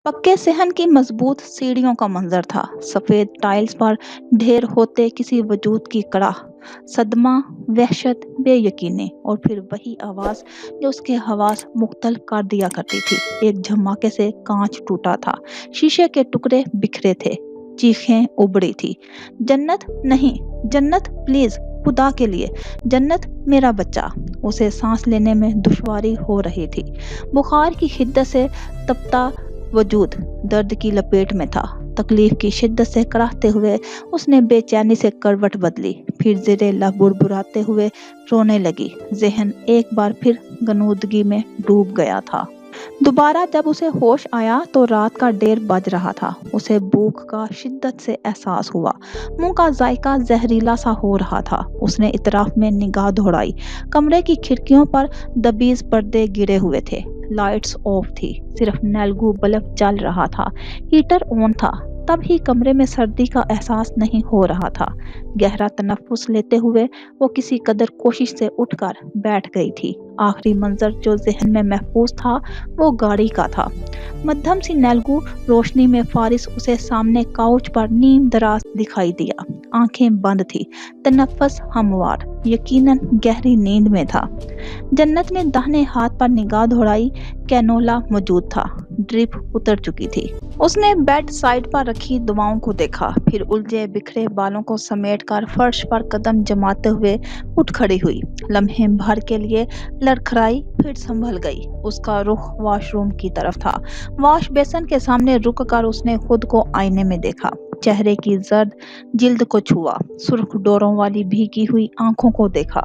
पक्के सेहन की मजबूत सीढ़ियों का मंजर था। सफेद टाइल्स पर ढेर होते किसी वजूद की कड़ाह, सदमा, वहशत, बेयकीनी और फिर वही आवाज जो उसके हवास मुख्तल कर दिया करती थी। एक झमाके से कांच टूटा था, शीशे के टुकड़े बिखरे थे, चीखें उबड़ी थी। जन्नत नहीं, जन्नत प्लीज, खुदा के लिए, जन्नत मेरा बच्चा। उसे सांस लेने में दुश्वारी हो रही थी। बुखार की हिद्दत से तपता वजूद दर्द की लपेट में था। तकलीफ की शिद्दत से कराहते हुए उसने बेचैनी से करवट बदली, फिर ज़ेरे लब बुड़बुड़ाते हुए रोने लगी। ज़हन एक बार फिर गनूदगी में डूब गया था। दोबारा जब उसे होश आया तो रात का 1:30 बज रहा था। उसे भूख का शिद्दत से एहसास हुआ। मुंह का जायका जहरीला सा हो रहा था। उसने इतराफ में निगाह दौड़ाई। कमरे की खिड़कियों पर दबीज पर्दे गिरे हुए थे। लाइट्स ऑफ थी, सिर्फ नेलगू बल्ब जल रहा था। हीटर ऑन था, तब ही कमरे में सर्दी का एहसास नहीं हो रहा था। गहरा तनफ्फुस लेते हुए वो किसी कदर कोशिश से उठकर बैठ गई थी। आखिरी मंजर जो जहन में महफूज था वो गाड़ी का था। मध्यम सी नेलगू रोशनी में फारिस उसे सामने काउच पर नीम दराज दिखाई दिया। आंखें बंद थी, तनफ्फुस हमवार, यकीनन गहरी नींद में था। जन्नत ने दाहिने हाथ पर निगाह दौड़ाई। कैनोला मौजूद था, ड्रिप उतर चुकी थी। उसने बेड साइड पर रखी दवाओं को देखा, फिर उलझे बिखरे बालों को समेटकर फर्श पर कदम जमाते हुए उठ खड़ी हुई। लम्हे भर के लिए लड़खड़ाई, फिर संभल गई। उसका रुख वॉशरूम की तरफ था। वॉश बेसन के सामने रुककर उसने खुद को आईने में देखा। चेहरे की जर्द जिल्द को छुआ, सुर्ख डोरों वाली भीगी हुई आंखों को देखा।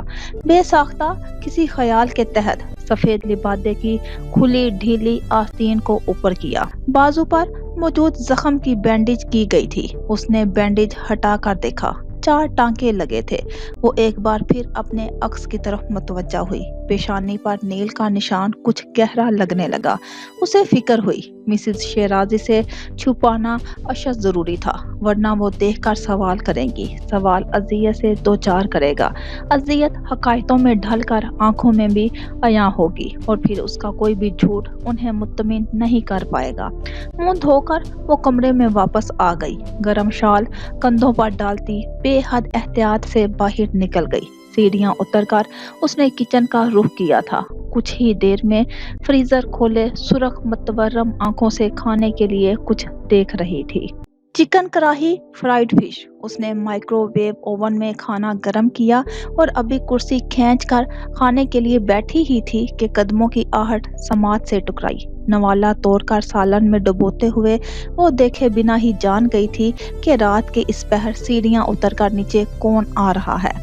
बेसाख्ता किसी ख्याल के तहत सफेद लिबादे की खुली ढीली आस्तीन को ऊपर किया। बाजू पर मौजूद जख्म की बैंडेज की गई थी। उसने बैंडेज हटा कर देखा, 4 टांके लगे थे। वो एक बार फिर अपने अक्स की तरफ मुतवज्जा हुई। पेशानी पर नील का निशान कुछ गहरा लगने लगा। उसे फिक्र हुई, मिसेस शेराजी से छुपाना अशद जरूरी था, वरना वो देखकर सवाल करेंगी। सवाल अजियत से दो चार करेगा। अजियत हकायतों में ढलकर आंखों में भी अया होगी और फिर उसका कोई भी झूठ उन्हें मुत्तमिन नहीं कर पाएगा। मुंह धोकर वो कमरे में वापस आ गई। गरम शाल कंधों पर डालती बेहद एहतियात से बाहर निकल गई। सीढ़ियां उतरकर उसने किचन का रुख किया था। कुछ ही देर में फ्रीजर खोले सुर्ख मतवरम आंखों से खाने के लिए कुछ देख रही थी। चिकन कढ़ाई, फ्राइड फिश। उसने माइक्रोवेव ओवन में खाना गर्म किया और अभी कुर्सी खींचकर खाने के लिए बैठी ही थी कि कदमों की आहट समाज से टकराई। नवाला तोड़कर सालन में डुबोते हुए वो देखे बिना ही जान गई थी कि रात के इस पहर सीढ़ियां उतरकर नीचे कौन आ रहा है।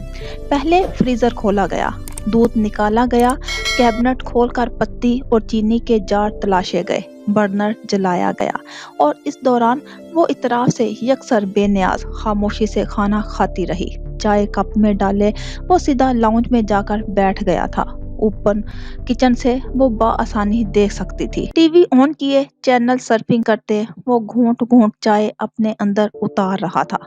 पहले फ्रीजर खोला गया, दूध निकाला गया, कैबिनेट खोलकर पत्ती और चीनी के जार तलाशे गए, बर्नर जलाया गया और इस दौरान वो इतराफ से यकसर बेनियाज खामोशी से खाना खाती रही। चाय कप में डाले वो सीधा लाउंज में जाकर बैठ गया था। ऊपर किचन से वो बआसानी देख सकती थी। टीवी ऑन किए चैनल सर्फिंग करते वो घूंट घूंट चाय अपने अंदर उतार रहा था।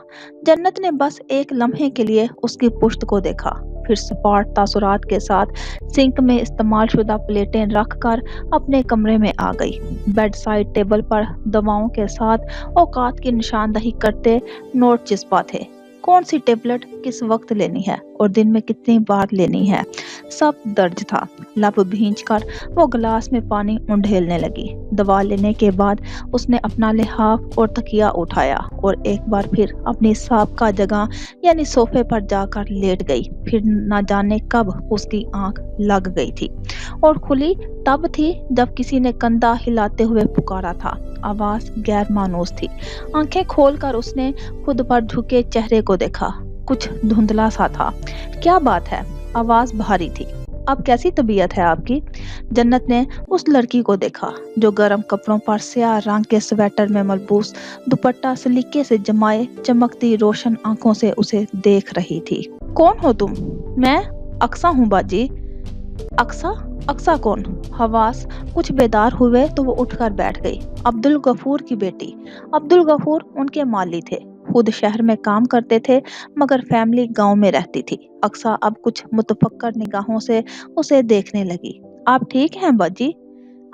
जन्नत ने बस एक लम्हे के लिए उसकी पुश्त को देखा, फिर सपाट तासुरात के साथ सिंक में इस्तेमाल शुदा प्लेटें रखकर अपने कमरे में आ गई। बेड साइड टेबल पर दवाओं के साथ औकात की निशानदही करते नोट चिस्पा थे। कौन सी टेबलेट किस वक्त लेनी है और दिन में कितनी बार लेनी है, सब दर्ज था। लब भींचकर वो गिलास में पानी उंडेलने लगी। दवा लेने के बाद उसने अपना लिहाफ और तकिया उठाया और एक बार फिर अपनी साबका जगह यानी सोफे पर जाकर लेट गई। फिर न जाने कब उसकी आंख लग गई थी और खुली तब थी जब किसी ने कंधा हिलाते हुए पुकारा था। आवाज गैर मानूस थी। आंखें खोलकर उसने खुद पर झुके चेहरे को देखा, कुछ धुंधला सा था। क्या बात है? आवाज भारी थी। अब कैसी तबीयत है आपकी? जन्नत ने उस लड़की को देखा जो गर्म कपड़ों पर स्याह रंग के स्वेटर में मलबूस दुपट्टा सलीके से जमाए चमकती रोशन आंखों से उसे देख रही थी। कौन हो तुम? मैं अक्सा हूँ बाजी। अक्सा? अक्सा कौन? हवास कुछ बेदार हुए तो वो उठकर बैठ गई। अब्दुल गफूर की बेटी। अब्दुल गफूर उनके माली थे, खुद शहर में काम करते थे मगर फैमिली गांव में रहती थी। अक्सा अब कुछ मुतफक्कर निगाहों से उसे देखने लगी। आप ठीक हैं बाजी?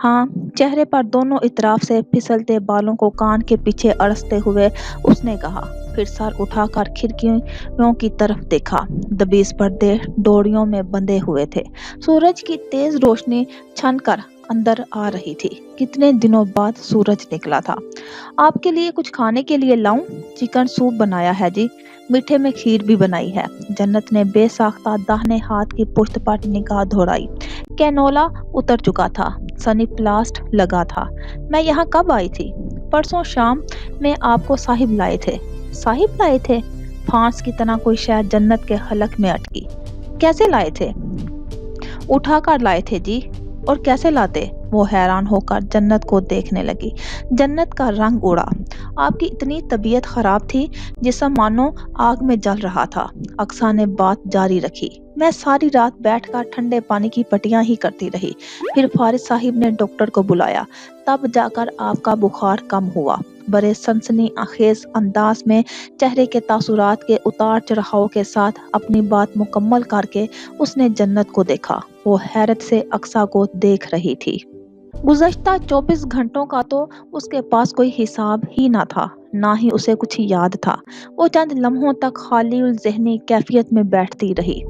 हाँ, चेहरे पर दोनों इतराफ से फिसलते बालों को कान के पीछे अड़सते हुए उसने कहा। फिर सर उठाकर खिड़कियों की तरफ देखा। दबीस पर्दे डोरियों में बंधे हुए थे। सूरज की तेज रोशनी छनकर अंदर आ रही थी। कितने दिनों बाद सूरज निकला था। आपके लिए कुछ खाने के लिए लाऊं? चिकन सूप बनाया है जी। मीठे में खीर भी बनाई है। जन्नत ने बेसाख्ता दाहिने हाथ की पुश्त पर निगाह दौड़ाई। कैनोला उतर चुका था। सनी प्लास्ट लगा था। मैं यहाँ कब आई थी? परसों शाम में आपको साहिब लाए थे। साहिब लाए थे? फांस की तरह कोई शायद जन्नत के हलक में अटकी। कैसे लाए थे? उठा कर लाए थे जी। और कैसे लाते? वो हैरान होकर जन्नत को देखने लगी। जन्नत का रंग उड़ा। आपकी इतनी तबीयत खराब थी जिसम मानो आग में जल रहा था। अक्सा ने बात जारी रखी। मैं सारी रात बैठकर ठंडे पानी की पट्टियां ही करती रही। फिर फारिस साहिब ने डॉक्टर को बुलाया। तब जाकर आपका बुखार कम हुआ। बड़े सनसनी अंगेज अंदाज में चेहरे के तासुरात के उतार चढ़ाव के साथ अपनी बात मुकम्मल करके उसने जन्नत को देखा। वो हैरत से अक्सा को देख रही थी। गुज़श्ता 24 घंटों का तो उसके पास कोई हिसाब ही ना था, ना ही उसे कुछ याद था। वो चंद लम्हों तक खाली ज़हनी कैफियत में बैठती रही।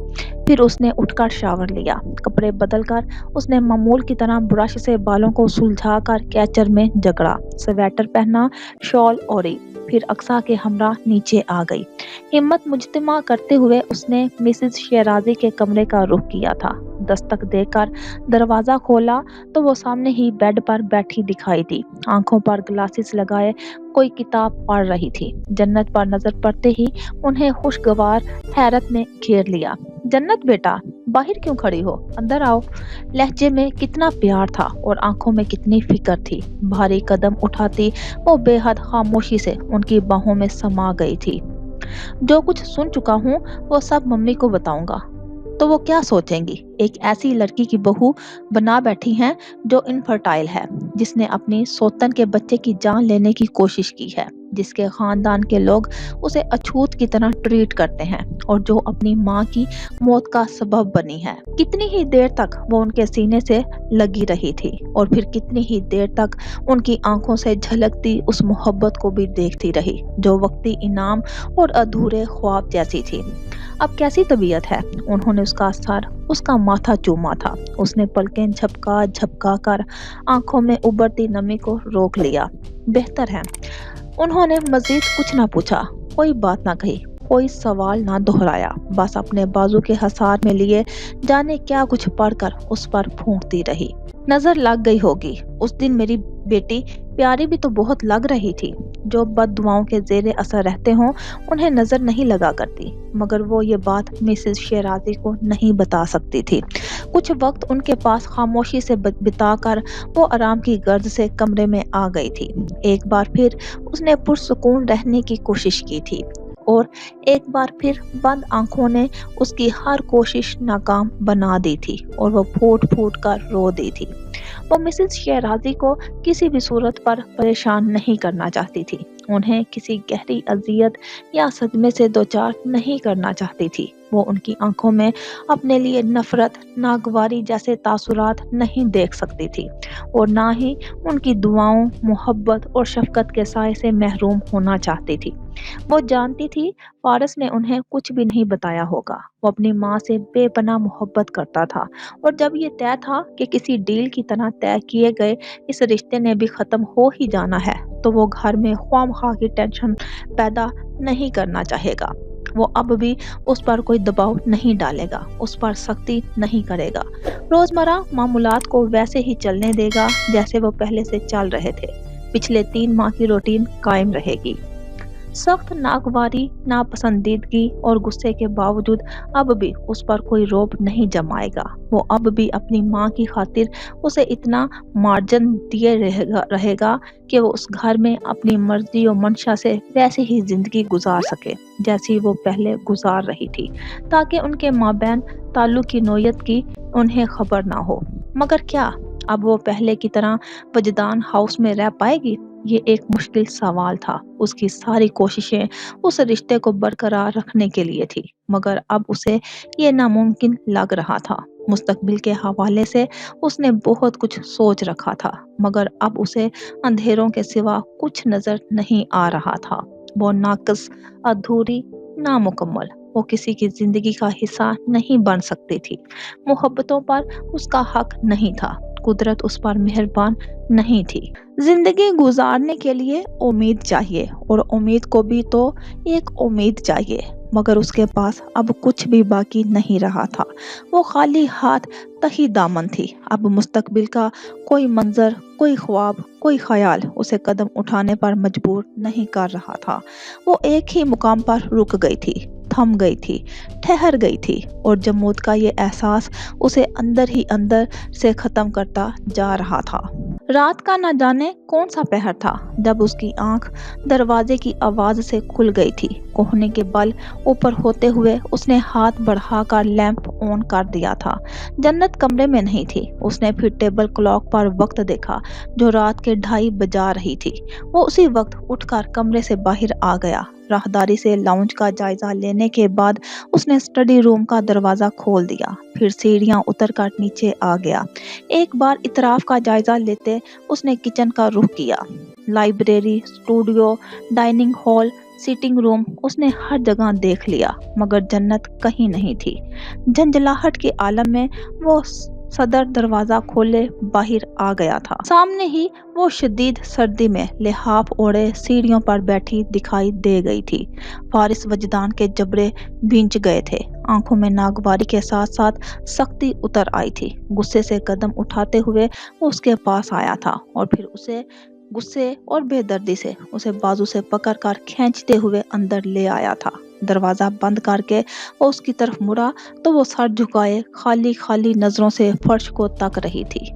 फिर उसने उठकर शावर लिया। कपड़े बदलकर उसने मामूल की तरह ब्रश से बालों को सुलझाकर कैचर में जकड़ा। स्वेटर पहना, शॉल ओढ़ी। फिर अक्सा के हमरा नीचे आ गई। हिम्मत मुजतमा करते हुए उसने मिसेस शेराजी के कमरे का रुख किया था। दस्तक देकर दरवाज़ा खोला तो वो सामने ही बेड पर बैठी दिखाई दी। आंखों पर ग्लासेस लगाए कोई किताब पढ़ रही थी। जन्नत पर नजर पड़ते ही उन्हें खुशगवार हैरत ने घेर लिया। जन्नत बेटा, बाहर क्यों खड़ी हो? अंदर आओ। लहजे में कितना प्यार था और आंखों में कितनी फिक्र थी। भारी कदम उठाती वो बेहद खामोशी से उनकी बाहों में समा गई थी। जो कुछ सुन चुका हूँ वो सब मम्मी को बताऊंगा। तो वो क्या सोचेंगी? एक ऐसी लड़की की बहू बना बैठी हैं जो इनफर्टाइल है, जिसने अपनी सौतन के बच्चे की जान लेने की कोशिश की है, जिसके खानदान के लोग उसे अछूत की तरह ट्रीट करते हैं और जो अपनी माँ की मौत का सबब बनी है। कितनी ही देर तक वो उनके सीने से लगी रही थी और फिर कितनी ही देर तक उनकी आंखों से झलकती उस मोहब्बत को भी देखती रही जो वक्ती इनाम और अधूरे ख्वाब जैसी थी। अब कैसी तबीयत है? उन्होंने उसका सर, उसका माथा चूमा था। उसने पलकें झपका झपका कर आंखों में उबरती नमी को रोक लिया। बेहतर है। उन्होंने मजीद कुछ ना पूछा, कोई बात ना कही, कोई सवाल ना दोहराया। बस अपने बाजू के हसार में लिए जाने क्या कुछ पढ़कर उस पर फूंकती रही। नजर लग गई होगी। उस दिन मेरी बेटी प्यारी भी तो बहुत लग रही थी। जो बददुआओं के जेरे असर रहते हों उन्हें नजर नहीं लगा करती, मगर वो ये बात मिसेस शेराजी को नहीं बता सकती थी। कुछ वक्त उनके पास खामोशी से बिताकर वो आराम की गर्द से कमरे में आ गई थी। एक बार फिर उसने पुरसुकून रहने की कोशिश की थी और एक बार फिर बंद आंखों ने उसकी हर कोशिश नाकाम बना दी थी और वो फूट फूट कर रो दी थी। वो मिसेस शेराजी को किसी भी सूरत पर परेशान नहीं करना चाहती थी। उन्हें किसी गहरी अजियत या सदमे से दोचार नहीं करना चाहती थी। वो उनकी आंखों में अपने लिए नफरत, नागवारी जैसे तासुरात नहीं देख सकती थी और ना ही उनकी दुआओं, मोहब्बत और शफकत के साए से महरूम होना चाहती थी। वो जानती थी फारस ने उन्हें कुछ भी नहीं बताया होगा। वो अपनी माँ से बेपनाह मोहब्बत करता था और जब ये तय था कि किसी डील की तरह तय किए गए इस रिश्ते ने भी ख़त्म हो ही जाना है, तो वो घर में ख्वामख्वाह की टेंशन पैदा नहीं करना चाहेगा। वो अब भी उस पर कोई दबाव नहीं डालेगा, उस पर सख्ती नहीं करेगा। रोज़मर्रा मामूलात को वैसे ही चलने देगा जैसे वो पहले से चल रहे थे। पिछले 3 माह की रूटीन कायम रहेगी। सख्त नागवारी, नापसंदीदगी और गुस्से के बावजूद अब भी उस पर कोई रौब नहीं जमाएगा। वो अब भी अपनी माँ की खातिर उसे इतना मार्जिन दिए रहेगा कि वो उस घर में अपनी मर्जी और मंशा से वैसे ही जिंदगी गुजार सके जैसी वो पहले गुजार रही थी, ताकि उनके माबैन ताल्लुक की नोयत की उन्हें खबर ना हो। मगर क्या अब वो पहले की तरह वजदान हाउस में रह पाएगी? ये एक मुश्किल सवाल था। उसकी सारी कोशिशें उस रिश्ते को बरकरार रखने के लिए थी, मगर अब उसे ये नामुमकिन लग रहा था। مستقبل کے حوالے سے اس نے بہت کچھ سوچ رکھا تھا، مگر اب اسے اندھیروں کے سوا کچھ نظر نہیں آ رہا تھا۔ وہ ناقص، ادھوری، نامکمل، وہ کسی کی زندگی کا حصہ نہیں بن سکتی تھی۔ محبتوں پر اس کا حق نہیں تھا، قدرت اس پر مہربان نہیں تھی۔ زندگی گزارنے کے لیے امید چاہیے، اور امید کو بھی تو ایک امید چاہیے، مگر اس کے پاس اب کچھ بھی باقی نہیں رہا تھا۔ وہ خالی ہاتھ تہی دامن تھی۔ اب مستقبل کا کوئی منظر، کوئی خواب، کوئی خیال اسے قدم اٹھانے پر مجبور نہیں کر رہا تھا۔ وہ ایک ہی مقام پر رک گئی تھی، تھم گئی تھی، ٹھہر گئی تھی، اور جمود کا یہ احساس اسے اندر ہی اندر سے ختم کرتا جا رہا تھا۔ رات کا نہ جانے کون سا پہر تھا جب اس کی آنکھ دروازے کی آواز سے کھل گئی تھی۔ کوہنی کے بل اوپر ہوتے ہوئے اس نے ہاتھ بڑھا کر لیمپ آن کر دیا تھا۔ جنت کمرے میں نہیں تھی۔ اس نے پھر ٹیبل کلاک پر وقت دیکھا جو رات کے 2:30 بجا رہی تھی۔ وہ اسی وقت اٹھ کر کمرے سے باہر آ گیا۔ راہداری سے لاؤنج کا جائزہ لینے کے بعد اس نے اسٹڈی روم کا دروازہ کھول دیا، پھر سیڑھیاں اتر کر نیچے آ گیا۔ ایک بار اطراف کا جائزہ لیتے اس نے کچن کا رخ کیا۔ Library, studio, dining hall, sitting room, اس نے ہر جگہ دیکھ لیا، مگر جنت کہیں نہیں تھی۔ جھنجھلاہٹ کے عالم میں وہ صدر دروازہ کھولے باہر آ گیا تھا۔ سامنے ہی وہ شدید سردی میں لحاف اوڑھے سیڑھیوں پر بیٹھی دکھائی دے گئی تھی۔ فارس وجدان کے جبڑے بھینچ گئے تھے، آنکھوں میں ناگواری کے ساتھ ساتھ سختی اتر آئی تھی۔ غصے سے قدم اٹھاتے ہوئے وہ اس کے پاس آیا تھا، اور پھر اسے غصے اور بے دردی سے اسے بازو سے پکڑ کر کھینچتے ہوئے اندر لے آیا تھا۔ دروازہ بند کر کے وہ اس کی طرف مڑا تو وہ سر جھکائے خالی خالی نظروں سے فرش کو تک رہی تھی۔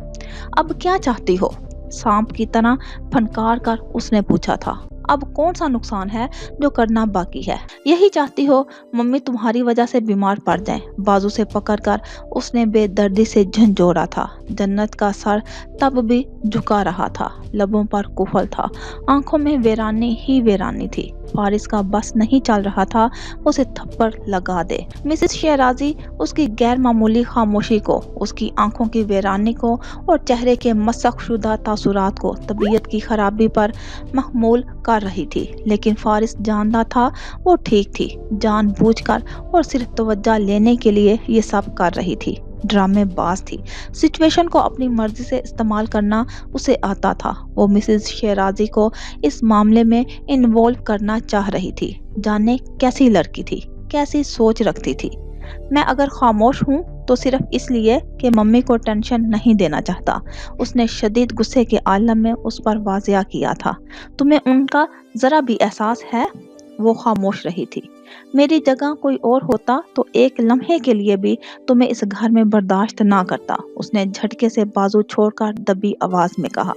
اب کیا چاہتی ہو؟ سانپ کی طرح پھنکار کر اس نے پوچھا تھا۔ اب کون سا نقصان ہے جو کرنا باقی ہے؟ یہی چاہتی ہو ممی تمہاری وجہ سے بیمار پڑ جائیں؟ بازو سے پکڑ کر اس نے بے دردی سے جھنجھوڑا تھا۔ جنت کا سر تب بھی جھکا رہا تھا، لبوں پر قفل تھا، آنکھوں میں ویرانی ہی ویرانی تھی۔ فارس کا بس نہیں چل رہا تھا اسے تھپڑ لگا دے۔ مسز شیرازی اس کی غیر معمولی خاموشی کو، اس کی آنکھوں کی ویرانی کو اور چہرے کے مسخ شدہ تاثرات کو طبیعت کی خرابی پر محمول کر رہی تھی، لیکن فارس جانتا تھا وہ ٹھیک تھی، جان بوجھ کر اور صرف توجہ لینے کے لیے یہ سب کر رہی تھی۔ ڈرامے باز تھی، سچویشن کو اپنی مرضی سے استعمال کرنا اسے آتا تھا۔ وہ مسز شیرازی کو اس معاملے میں انوالو کرنا چاہ رہی تھی۔ جانے کیسی لڑکی تھی، کیسی سوچ رکھتی تھی۔ میں اگر خاموش ہوں تو صرف اس لیے کہ ممی کو ٹینشن نہیں دینا چاہتا، اس نے شدید غصے کے عالم میں اس پر واضح کیا تھا۔ تمہیں ان کا ذرا بھی احساس ہے؟ وہ خاموش رہی تھی۔ میری جگہ کوئی اور ہوتا تو ایک لمحے کے لیے بھی تمہیں اس گھر میں برداشت نہ کرتا، اس نے جھٹکے سے بازو چھوڑ کر دبی آواز میں کہا۔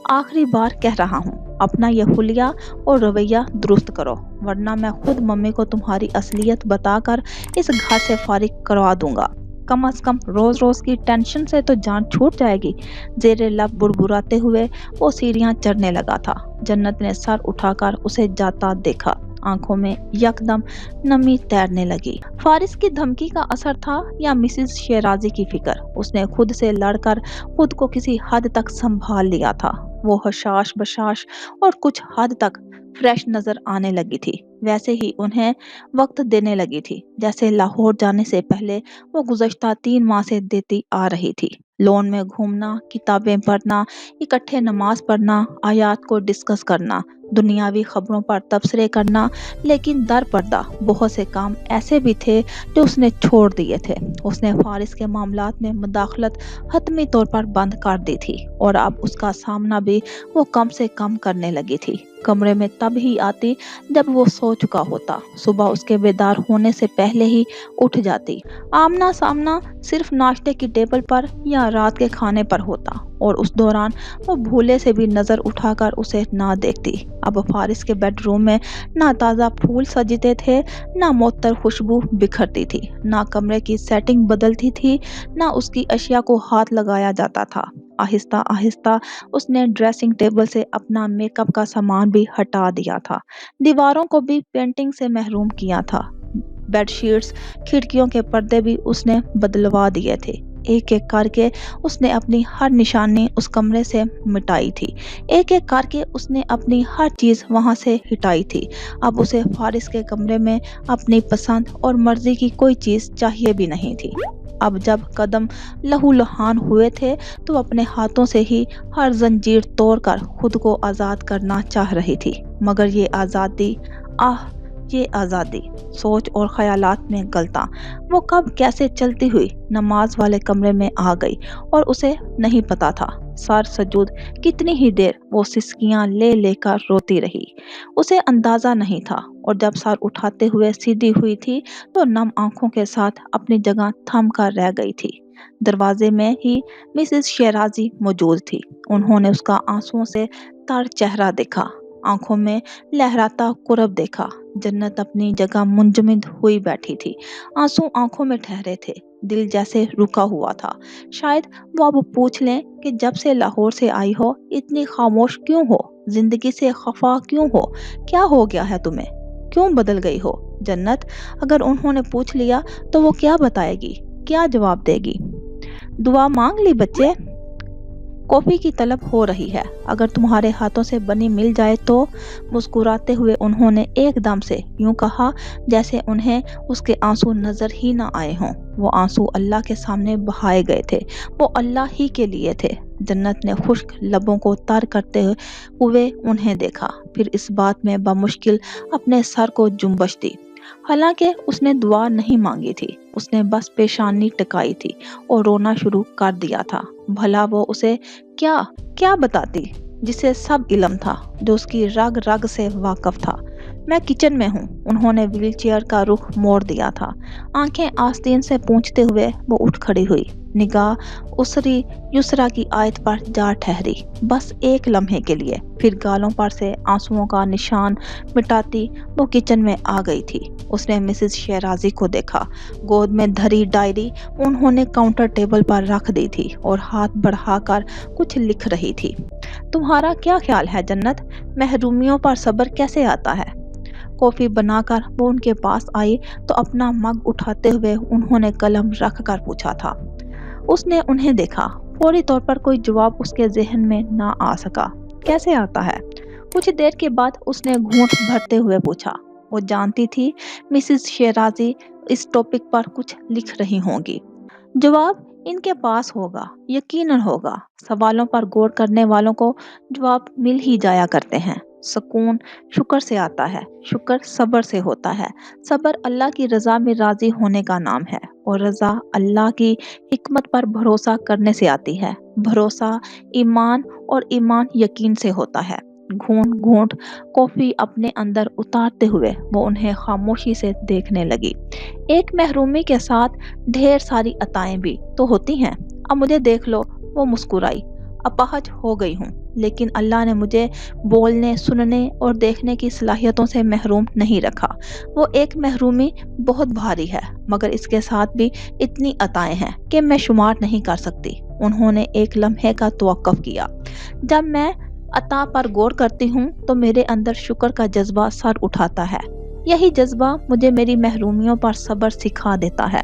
آخری بار کہہ رہا ہوں، اپنا یہ حلیہ اور رویہ درست کرو، ورنہ میں خود ممی کو تمہاری اصلیت بتا کر اس گھر سے فارغ کروا دوں گا۔ کم از کم روز روز کی ٹینشن سے تو جان چھوٹ جائے گی۔ زیر لب بڑبڑاتے ہوئے وہ سیڑھیاں چڑھنے لگا تھا۔ جنت نے سر اٹھا کر اسے جاتا دیکھا، آنکھوں میں یکدم نمی تیرنے لگی۔ فارس کی دھمکی کا اثر تھا یا مسز شیرازی کی فکر؟ اس نے خود سے لڑ کر خود کو کسی حد تک سنبھال لیا تھا۔ وہ حشاش بشاش اور کچھ حد تک فریش نظر آنے لگی تھی، ویسے ہی انہیں وقت دینے لگی تھی جیسے لاہور جانے سے پہلے وہ گزشتہ 3 ماہ سے دیتی آ رہی تھی۔ لون میں گھومنا، کتابیں پڑھنا، اکٹھے نماز پڑھنا، آیات کو ڈسکس کرنا، دنیاوی خبروں پر تبصرے کرنا، لیکن در پردہ بہت سے کام ایسے بھی تھے جو اس نے چھوڑ دیے تھے۔ اس نے فارس کے معاملات میں مداخلت حتمی طور پر بند کر دی تھی، اور اب اس کا سامنا بھی وہ کم سے کم کرنے لگی تھی۔ کمرے میں تب ہی آتی جب وہ سو چکا ہوتا، صبح اس کے بیدار ہونے سے پہلے ہی اٹھ جاتی۔ آمنا سامنا صرف ناشتے کی ٹیبل پر یا رات کے کھانے پر ہوتا، اور اس دوران وہ بھولے سے بھی نظر اٹھا کر اسے نہ دیکھتی۔ اب فارس کے بیڈ روم میں نہ تازہ پھول سجتے تھے، نہ معطر خوشبو بکھرتی تھی، نہ کمرے کی سیٹنگ بدلتی تھی، نہ اس کی اشیاء کو ہاتھ لگایا جاتا تھا۔ آہستہ آہستہ اس نے ڈریسنگ ٹیبل سے اپنا میک اپ کا سامان بھی ہٹا دیا تھا، دیواروں کو بھی پینٹنگ سے محروم کیا تھا، بیڈ شیٹس، کھڑکیوں کے پردے بھی اس نے بدلوا دیے تھے۔ ایک ایک کر کے اس نے اپنی ہر نشانی اس کمرے سے مٹائی تھی، ایک ایک کر کے اس نے اپنی ہر چیز وہاں سے ہٹائی تھی۔ اب اسے فارس کے کمرے میں اپنی پسند اور مرضی کی کوئی چیز چاہیے بھی نہیں تھی۔ اب جب قدم لہو لہان ہوئے تھے تو اپنے ہاتھوں سے ہی ہر زنجیر توڑ کر خود کو آزاد کرنا چاہ رہی تھی، مگر یہ آزادی، آہ یہ آزادی، سوچ اور خیالات میں غلطاں، وہ کب کیسے چلتی ہوئی نماز والے کمرے میں آ گئی اور اسے نہیں پتا تھا۔ سر سجود کتنی ہی دیر وہ سسکیاں لے لے کر روتی رہی، اسے اندازہ نہیں تھا، اور جب سر اٹھاتے ہوئے سیدھی ہوئی تھی تو نم آنکھوں کے ساتھ اپنی جگہ تھم کر رہ گئی تھی۔ دروازے میں ہی مسز شیرازی موجود تھی۔ انہوں نے اس کا آنسوؤں سے تر چہرہ دیکھا، آنکھوں میں لہراتا کرب دیکھا۔ جنت اپنی جگہ منجمد ہوئی بیٹھی تھی، آنسو آنکھوں میں ٹھہرے تھے، دل جیسے رکا ہوا تھا۔ شاید وہ اب پوچھ لیں کہ جب سے لاہور سے آئی ہو اتنی خاموش کیوں ہو، زندگی سے خفا کیوں ہو، کیا ہو گیا ہے تمہیں، کیوں بدل گئی ہو؟ جنت، اگر انہوں نے پوچھ لیا تو وہ کیا بتائے گی، کیا جواب دے گی؟ دعا مانگ لی بچے؟ کافی کی طلب ہو رہی ہے، اگر تمہارے ہاتھوں سے بنی مل جائے تو؟ مسکراتے ہوئے انہوں نے ایک دم سے یوں کہا جیسے انہیں اس کے آنسو نظر ہی نہ آئے ہوں۔ وہ آنسو اللہ کے سامنے بہائے گئے تھے، وہ اللہ ہی کے لیے تھے۔ جنت نے خشک لبوں کو تر کرتے ہوئے انہیں دیکھا، پھر اس بات میں بمشکل اپنے سر کو جنبش دی۔ حالانکہ اس نے دعا نہیں مانگی تھی، اس نے بس پیشانی ٹکائی تھی اور رونا شروع کر دیا تھا۔ بھلا وہ اسے کیا کیا بتاتی جسے سب علم تھا، جو اس کی رگ رگ سے واقف تھا۔ میں کچن میں ہوں۔ انہوں نے ویل چیئر کا رخ موڑ دیا تھا، آنکھیں آستین سے پونچھتے ہوئے وہ اٹھ کھڑی ہوئی، نگاہ اسری یسرا کی آیت پر جا ٹھہری، بس ایک لمحے کے لیے، پھر گالوں پر سے آنسوؤں کا نشان مٹاتی وہ کچن میں آ گئی تھی۔ اس نے مسز شیرازی کو دیکھا، گود میں دھری ڈائری انہوں نے کاؤنٹر ٹیبل پر رکھ دی تھی اور ہاتھ بڑھا کر کچھ لکھ رہی تھی۔ تمہارا کیا خیال ہے جنت، محرومیوں پر صبر کیسے آتا ہے؟ کافی بنا کر وہ ان کے پاس آئی تو اپنا مگ اٹھاتے ہوئے انہوں نے قلم رکھ کر پوچھا تھا۔ اس نے انہیں دیکھا، فوری طور پر کوئی جواب اس کے ذہن میں نہ آ سکا۔ کیسے آتا ہے؟ کچھ دیر کے بعد اس نے گھونٹ بھرتے ہوئے پوچھا۔ وہ جانتی تھی مسز شیرازی اس ٹاپک پر کچھ لکھ رہی ہوں گی۔ جواب ان کے پاس ہوگا، یقیناً ہوگا۔ سوالوں پر غور کرنے والوں کو جواب مل ہی جایا کرتے ہیں۔ سکون شکر سے آتا ہے، شکر صبر سے ہوتا ہے، صبر اللہ کی رضا میں راضی ہونے کا نام ہے، اور رضا اللہ کی حکمت پر بھروسہ کرنے سے آتی ہے۔ بھروسہ ایمان، اور ایمان یقین سے ہوتا ہے۔ گھونٹ گھونٹ کافی اپنے اندر اتارتے ہوئے وہ انہیں خاموشی سے دیکھنے لگی۔ ایک محرومی کے ساتھ ڈھیر ساری عطائیں بھی تو ہوتی ہیں۔ اب مجھے دیکھ لو، وہ مسکرائی، اپاہج ہو گئی ہوں، لیکن اللہ نے مجھے بولنے، سننے اور دیکھنے کی صلاحیتوں سے محروم نہیں رکھا۔ وہ ایک محرومی بہت بھاری ہے، مگر اس کے ساتھ بھی اتنی عطائیں ہیں کہ میں شمار نہیں کر سکتی۔ انہوں نے ایک لمحے کا توقف کیا۔ جب میں عطا پر غور کرتی ہوں تو میرے اندر شکر کا جذبہ سر اٹھاتا ہے۔ یہی جذبہ مجھے میری محرومیوں پر صبر سکھا دیتا ہے۔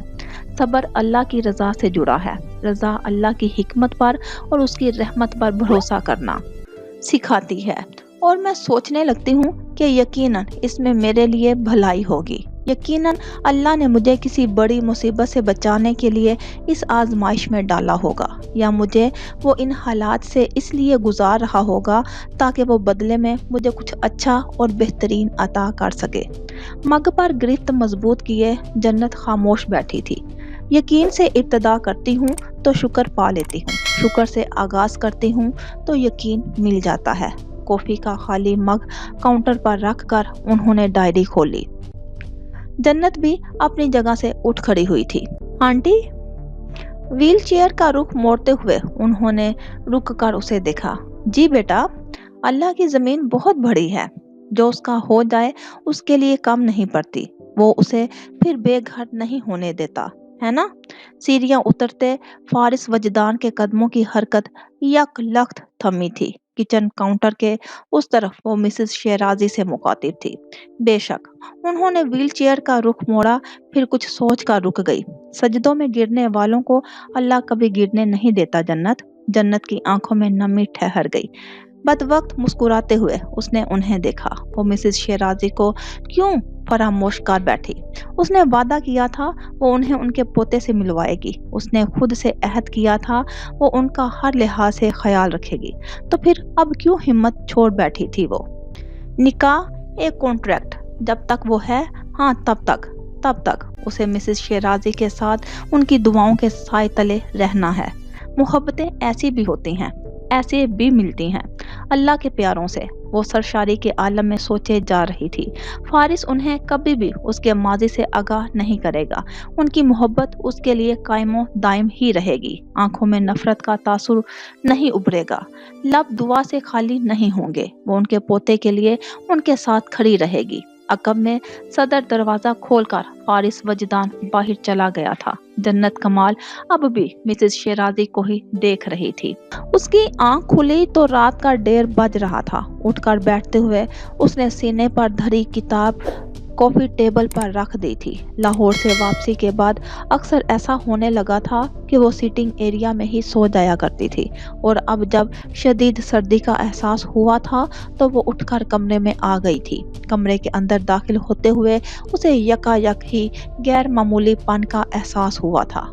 صبر اللہ کی رضا سے جڑا ہے، رضا اللہ کی حکمت پر اور اس کی رحمت پر بھروسہ کرنا سکھاتی ہے، اور میں سوچنے لگتی ہوں کہ یقیناً اس میں میرے لیے بھلائی ہوگی۔ یقیناً اللہ نے مجھے کسی بڑی مصیبت سے بچانے کے لیے اس آزمائش میں ڈالا ہوگا، یا مجھے وہ ان حالات سے اس لیے گزار رہا ہوگا تاکہ وہ بدلے میں مجھے کچھ اچھا اور بہترین عطا کر سکے۔ مگ پر گرفت مضبوط کیے جنت خاموش بیٹھی تھی۔ یقین سے ابتدا کرتی ہوں تو شکر پا لیتی ہوں، شکر سے آغاز کرتی ہوں تو یقین مل جاتا ہے۔ کافی کا خالی مگ کاؤنٹر پر رکھ کر انہوں نے ڈائری کھولی۔ جنت بھی اپنی جگہ سے اٹھ کھڑی ہوئی تھی۔ آنٹی؟ ویل چیئر کا رخ موڑتے ہوئے انہوں نے رک کر اسے دیکھا۔ جی بیٹا، اللہ کی زمین بہت بڑی ہے، جو اس کا ہو جائے اس کے لیے کم نہیں پڑتی، وہ اسے پھر بے گھر نہیں ہونے دیتا، ہے نا؟ سیڑھیاں اترتے فارس وجدان کے قدموں کی حرکت یک لخت تھمی تھی۔ किचन काउंटर के उस तरफ वो मिसेस शेराजी से मुखातिब थी। बेशक, उन्होंने व्हील चेयर का रुख मोड़ा, फिर कुछ सोच कर रुक गई। सजदों में गिरने वालों को अल्लाह कभी गिरने नहीं देता जन्नत। जन्नत की आंखों में नमी ठहर गई। बदवक्त मुस्कुराते हुए उसने उन्हें देखा। वो मिसेस शेराजी को क्यों फरामोश कर बैठी? उसने वादा किया था वो उन्हें उनके पोते से मिलवाएगी। उसने खुद से अहद किया था वो उनका हर लिहाज से ख्याल रखेगी। तो फिर अब क्यों हिम्मत छोड़ बैठी थी वो? निकाह एक कॉन्ट्रैक्ट, जब तक वो है, हाँ तब तक उसे मिसेस शेराजी के साथ उनकी दुआओं के साए तले रहना है। मोहब्बतें ऐसी भी होती हैं, ऐसे भी मिलती हैं अल्लाह के प्यारों से। वो सरशारी के आलम में सोचे जा रही थी। फारिस उन्हें कभी भी उसके माजी से आगाह नहीं करेगा। उनकी मोहब्बत उसके लिए कायमो दायम ही रहेगी। आंखों में नफरत का तासुर नहीं उभरेगा। लब दुआ से खाली नहीं होंगे। वो उनके पोते के लिए उनके साथ खड़ी रहेगी। अकब में सदर दरवाजा खोलकर फारिस वजदान बाहर चला गया था। जन्नत कमाल अब भी मिसेस शेराजी को ही देख रही थी। उसकी आंख खुली तो रात का 1:30 बज रहा था। उठकर बैठते हुए उसने सीने पर धरी किताब कॉफी टेबल पर रख दी थी। लाहौर से वापसी के बाद अक्सर ऐसा होने लगा था कि वो सिटिंग एरिया में ही सो जाया करती थी, और अब जब शदीद सर्दी का एहसास हुआ था तो वो उठकर कमरे में आ गई थी। कमरे के अंदर दाखिल होते हुए उसे यकायक ही गैर मामूली पन का एहसास हुआ था।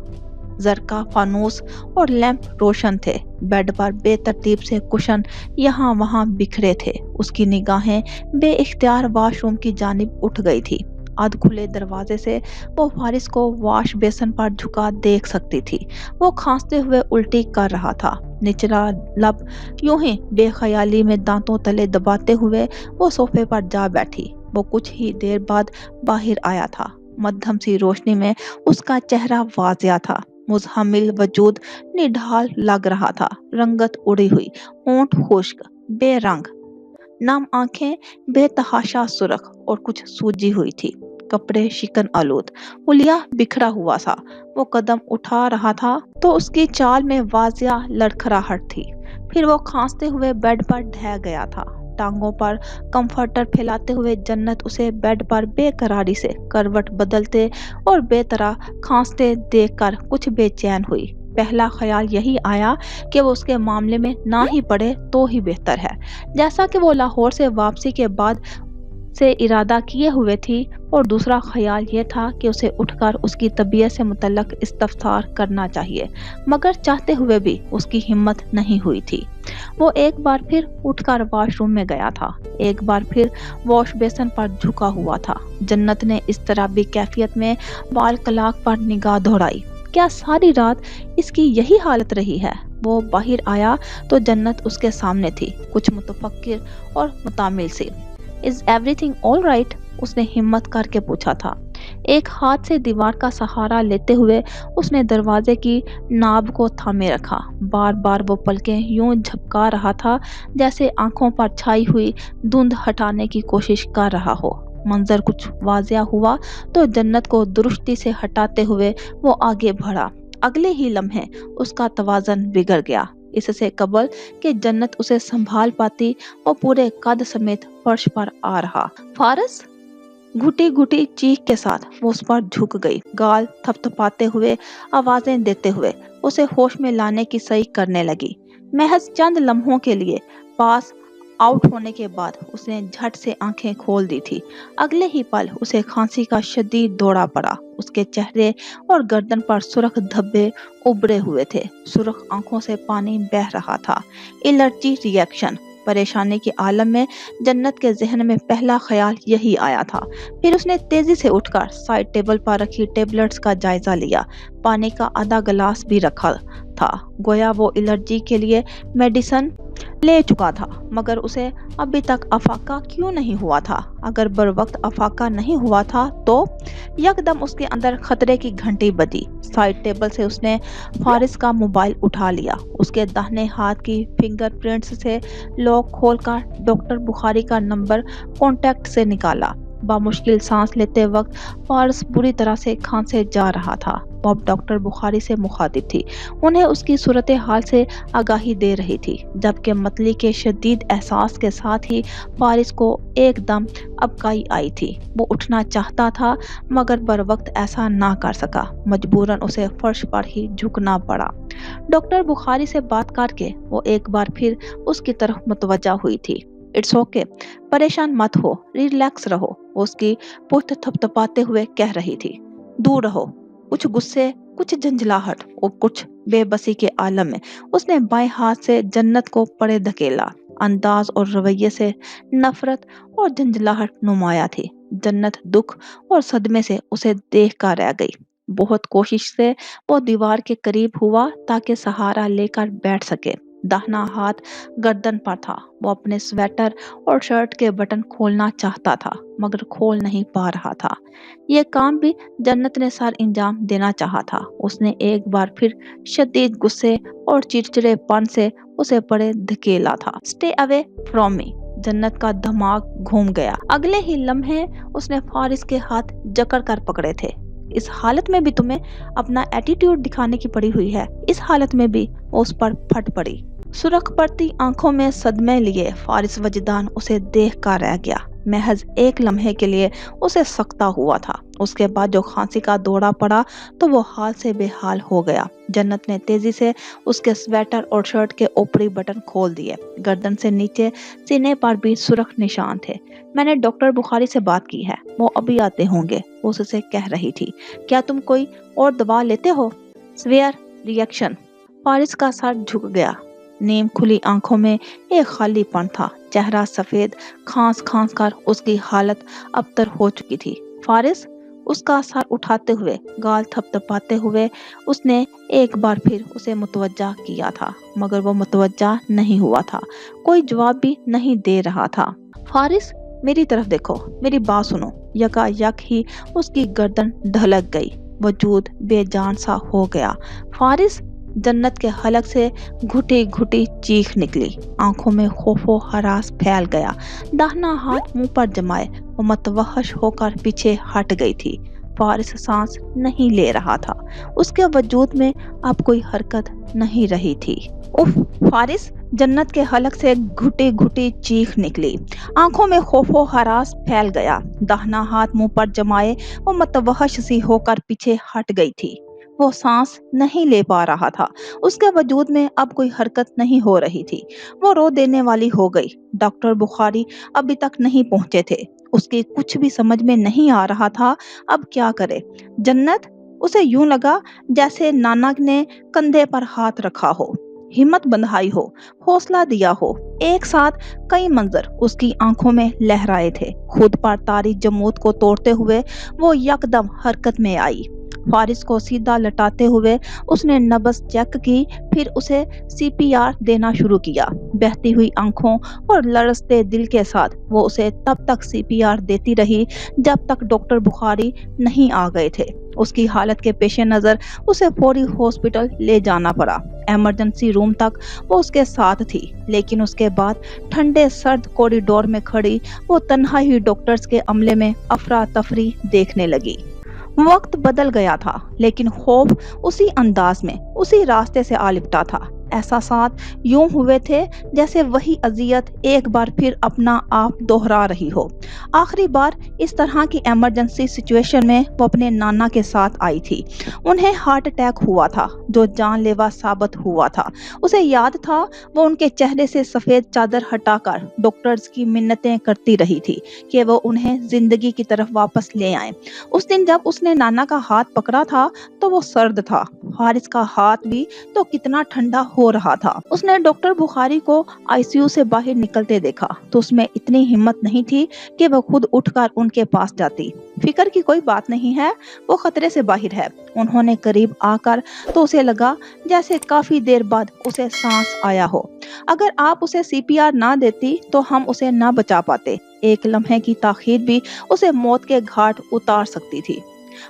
जरका फानूस और लैंप रोशन थे। बेड पर बेतरतीब से कुशन यहाँ वहाँ बिखरे थे। उसकी निगाहें बेइख्तियार वॉशरूम की जानिब उठ गई थी। अध खुले दरवाजे से वो फारिस को वॉश बेसन पर झुका देख सकती थी। वो खांसते हुए उल्टी कर रहा था। निचला लब यूं ही बेख्याली में दांतों तले दबाते हुए वो सोफे पर जा बैठी। वो कुछ ही देर बाद बाहर आया था। मध्यम सी रोशनी में उसका चेहरा वाजिया था। मुजहमिल वजूद निढाल लग रहा था। रंगत उड़ी हुई, होंठ खुश्क, बेरंग, नम आंखें बेतहाशा सुर्ख और कुछ सूजी हुई थी। कपड़े शिकन आलूद, हुलिया बिखरा हुआ सा। वो कदम उठा रहा था तो उसकी चाल में वाजिया लड़खड़ाहट थी। फिर वो खांसते हुए बेड पर ढह गया था। टांगों पर कंफर्टर फैलाते हुए जन्नत उसे बेड पर बेकरारी से करवट बदलते और बेतरह खांसते देखकर कुछ बेचैन हुई। पहला ख्याल यही आया कि वो उसके मामले में ना ही पड़े तो ही बेहतर है, जैसा कि वो लाहौर से वापसी के बाद से इरादा किए हुए थी। और दूसरा ख्याल ये था कि उसे उठकर उसकी तबीयत से मुतल्लक इस्तफसार करना चाहिए, मगर चाहते हुए भी उसकी हिम्मत नहीं हुई थी। वो एक बार फिर उठकर वॉशरूम में गया था। एक बार फिर वॉश बेसन पर झुका हुआ था। जन्नत ने इस तरह भी कैफियत में बाल कलाक पर निगाह दौड़ाई। क्या सारी रात इसकी यही हालत रही है? वो बाहर आया तो जन्नत उसके सामने थी, कुछ मुतफक्किर और मुतामिल सी। Is everything all right? उसने हिम्मत करके पूछा था। एक हाथ से दीवार का सहारा लेते हुए उसने दरवाजे की नाब को थामे रखा। बार बार वो पलकें यूं झपका रहा था जैसे आंखों पर छाई हुई धुंध हटाने की कोशिश कर रहा हो। मंजर कुछ वाजिया हुआ तो जन्नत को दुरुस्ती से हटाते हुए वो आगे बढ़ा। अगले ही लम्हे उसका तवाज़न बिगड़ गया। इससे कबल कि जन्नत उसे संभाल पाती वो पूरे कद समेत फर्श पर आ रहा। फारस! घुटी घुटी चीख के साथ वो उस पर झुक गई। गाल थपथपाते हुए, आवाजें देते हुए उसे होश में लाने की सही करने लगी। महज चंद लम्हों के लिए पास आउट होने के बाद उसने झट से आंखें खोल दी थी। अगले ही पल उसे खांसी का शदीद दौरा पड़ा। उसके चेहरे और गर्दन पर सुर्ख धब्बे उभरे हुए थे। सुर्ख आंखों से पानी बह रहा था। Allergy reaction. परेशानी के आलम में जन्नत के जहन में पहला ख्याल यही आया था। फिर उसने तेजी से उठकर साइड टेबल पर रखी टेबलेट्स का जायजा लिया। पानी का आधा गिलास भी रखा था। गोया वो एलर्जी के लिए मेडिसिन ले चुका था, मगर उसे अभी तक अफाका क्यों नहीं हुआ था? अगर बर वक्त अफाका नहीं हुआ था तो यकदम उसके अंदर खतरे की घंटी बजी। साइड टेबल से उसने फारिस का मोबाइल उठा लिया। उसके दाहिने हाथ की फिंगरप्रिंट्स से लॉक खोलकर डॉक्टर बुखारी का नंबर कॉन्टैक्ट से निकाला। बामुश्किल सांस लेते वक्त फारस बुरी तरह से खांसे जा रहा था। वो अब डॉक्टर बुखारी से मुखातिब थी, उन्हें उसकी सूरत हाल से आगाही दे रही थी, जबकि मतली के शदीद एहसास के साथ ही फारिस को एकदम अबकाई आई थी। वो उठना चाहता था मगर बर वक्त ऐसा ना कर सका, मजबूरन उसे फर्श पर ही झुकना पड़ा। डॉक्टर बुखारी से बात करके वो एक बार फिर उसकी तरफ मुतवज्जा हुई थी। इट्स ओके, परेशान मत हो, रिलैक्स रहो, वो उसकी पुश्त थपथपाते हुए कह रही थी। दूर रहो। कुछ गुस्से, कुछ झंझलाहट और कुछ बेबसी के आलम में उसने बाएं हाथ से जन्नत को परे धकेला। अंदाज और रवैये से नफरत और झंझलाहट नुमाया थी। जन्नत दुख और सदमे से उसे देख कर रह गई। बहुत कोशिश से वो दीवार के करीब हुआ ताकि सहारा लेकर बैठ सके। दाहिना हाथ गर्दन पर था। वो अपने स्वेटर और शर्ट के बटन खोलना चाहता था मगर खोल नहीं पा रहा था। यह काम भी जन्नत ने सर अंजाम देना चाहा था। उसने एक बार फिर शदीद गुस्से और चिड़चिड़ेपन से उसे परे धकेला था। Stay away from me. जन्नत का दिमाग घूम गया। अगले ही लम्हे उसने फारिस के हाथ जकड़ कर पकड़े थे। इस हालत में भी तुम्हें अपना एटीट्यूड दिखाने की पड़ी हुई है। इस हालत में भी वो उस पर फट पड़ी। सुरख पड़ती आंखों में सदमे लिए फारिस वजदान उसे देख कर रह गया। महज एक लम्हे के लिए उसे सकता हुआ था। उसके बाद जो खांसी का दौरा पड़ा तो वो हाल से बेहाल हो गया। जन्नत ने तेजी से उसके स्वेटर और शर्ट के ऊपरी बटन खोल दिए। गर्दन से नीचे सीने पर भी सुरख निशान थे। मैंने डॉक्टर बुखारी से बात की है, वो अभी आते होंगे, वो उससे कह रही थी। क्या तुम कोई और दवा लेते हो? Swear reaction. फारिस का सर झुक गया। नीम खुली आंखों में एक खालीपन था। चेहरा सफेद, खांस खांस कर उसकी हालत अबतर हो चुकी थी। फारिस, उसका सर उठाते हुए, गाल थपथपाते हुए उसने एक बार फिर उसे मुतवज्जा किया था मगर वो मुतवज्जा नहीं हुआ था। कोई जवाब भी नहीं दे रहा था। फारिस, मेरी तरफ देखो, मेरी बात सुनो। यकायक ही उसकी गर्दन ढलक गई। वजूद बेजान सा हो गया। फारिस, जन्नत के हलक से घुटी घुटी चीख निकली। आंखों में खौफो हरास फैल गया। दाहिना हाथ मुंह पर जमाए वो मतवहश होकर पीछे हट गई थी। फारिस सांस नहीं ले रहा था। उसके वजूद में अब कोई हरकत नहीं रही थी। उफ! फारिस, जन्नत के हलक से घुटी घुटी चीख निकली। आंखों में खौफो हरास फैल गया। दाहिना हाथ मुंह पर जमाए वो मतवहश सी होकर पीछे हट गई थी। वो सांस नहीं ले पा रहा था। उसके वजूद में अब कोई हरकत नहीं हो रही थी। वो रो देने वाली हो गई। डॉक्टर बुखारी अभी तक नहीं पहुंचे थे। उसके कुछ भी समझ में नहीं आ रहा था अब क्या करे। जन्नत, उसे यूं लगा जैसे नाना ने कंधे पर हाथ रखा हो, हिम्मत बंधाई हो, हौसला दिया हो। एक साथ कई मंजर उसकी आंखों में लहराए थे। खुद पर तारी जमूत को तोड़ते हुए वो यकदम हरकत में आई। फारिस को सीधा लटाते हुए उसने नब्ज चेक की, फिर उसे सीपीआर देना शुरू किया। बहती हुई आंखों और लरजते दिल के साथ वो उसे तब तक सीपीआर देती रही जब तक डॉक्टर बुखारी नहीं आ गए थे। उसकी हालत के पेश नज़र उसे फौरी हॉस्पिटल ले जाना पड़ा। इमरजेंसी रूम तक वो उसके साथ थी, लेकिन उसके बाद ठंडे सर्द कॉरिडोर में खड़ी वो तन्हा ही डॉक्टर्स के अमले में अफरा तफरी देखने लगी। वक्त बदल गया था लेकिन खौफ उसी अंदाज में उसी रास्ते से आ लिपटा था। एहसासात यूं हुए थे जैसे वही अजियत एक बार फिर अपना आप दोहरा रही हो। आखिरी बार इस तरह की इमरजेंसी सिचुएशन में वो अपने नाना के साथ आई थी। उन्हें हार्ट अटैक हुआ था जो जानलेवा साबित हुआ था। उसे याद था वो उनके चेहरे से सफेद चादर हटाकर डॉक्टर्स की मिन्नतें करती रही थी कि वो उन्हें जिंदगी की तरफ वापस ले आए। उस दिन जब उसने नाना का हाथ पकड़ा था तो वो सर्द था। फारिस का हाथ भी तो कितना ठंडा हो रहा था। उसने डॉक्टर बुखारी को आईसीयू से बाहर निकलते देखा तो उसमें इतनी हिम्मत नहीं थी कि वह खुद उठकर उनके पास जाती। फिक्र की कोई बात नहीं है, वो खतरे से बाहर है। उन्होंने करीब आकर तो उसे लगा जैसे काफी देर बाद उसे सांस आया हो। अगर आप उसे सीपीआर ना देती तो हम उसे ना बचा पाते। एक लम्हे की ताखीर भी उसे मौत के घाट उतार सकती थी।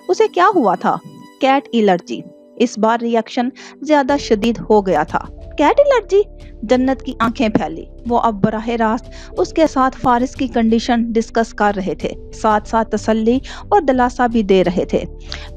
उसे क्या हुआ था? Cat allergy. इस बार रिएक्शन ज्यादा शदीद हो गया था। Cat allergy? जन्नत की आंखें फैली। वो अब बराह रास्त उसके साथ फारिस की कंडीशन डिस्कस कर रहे थे, साथ साथ तसल्ली और दिलासा भी दे रहे थे।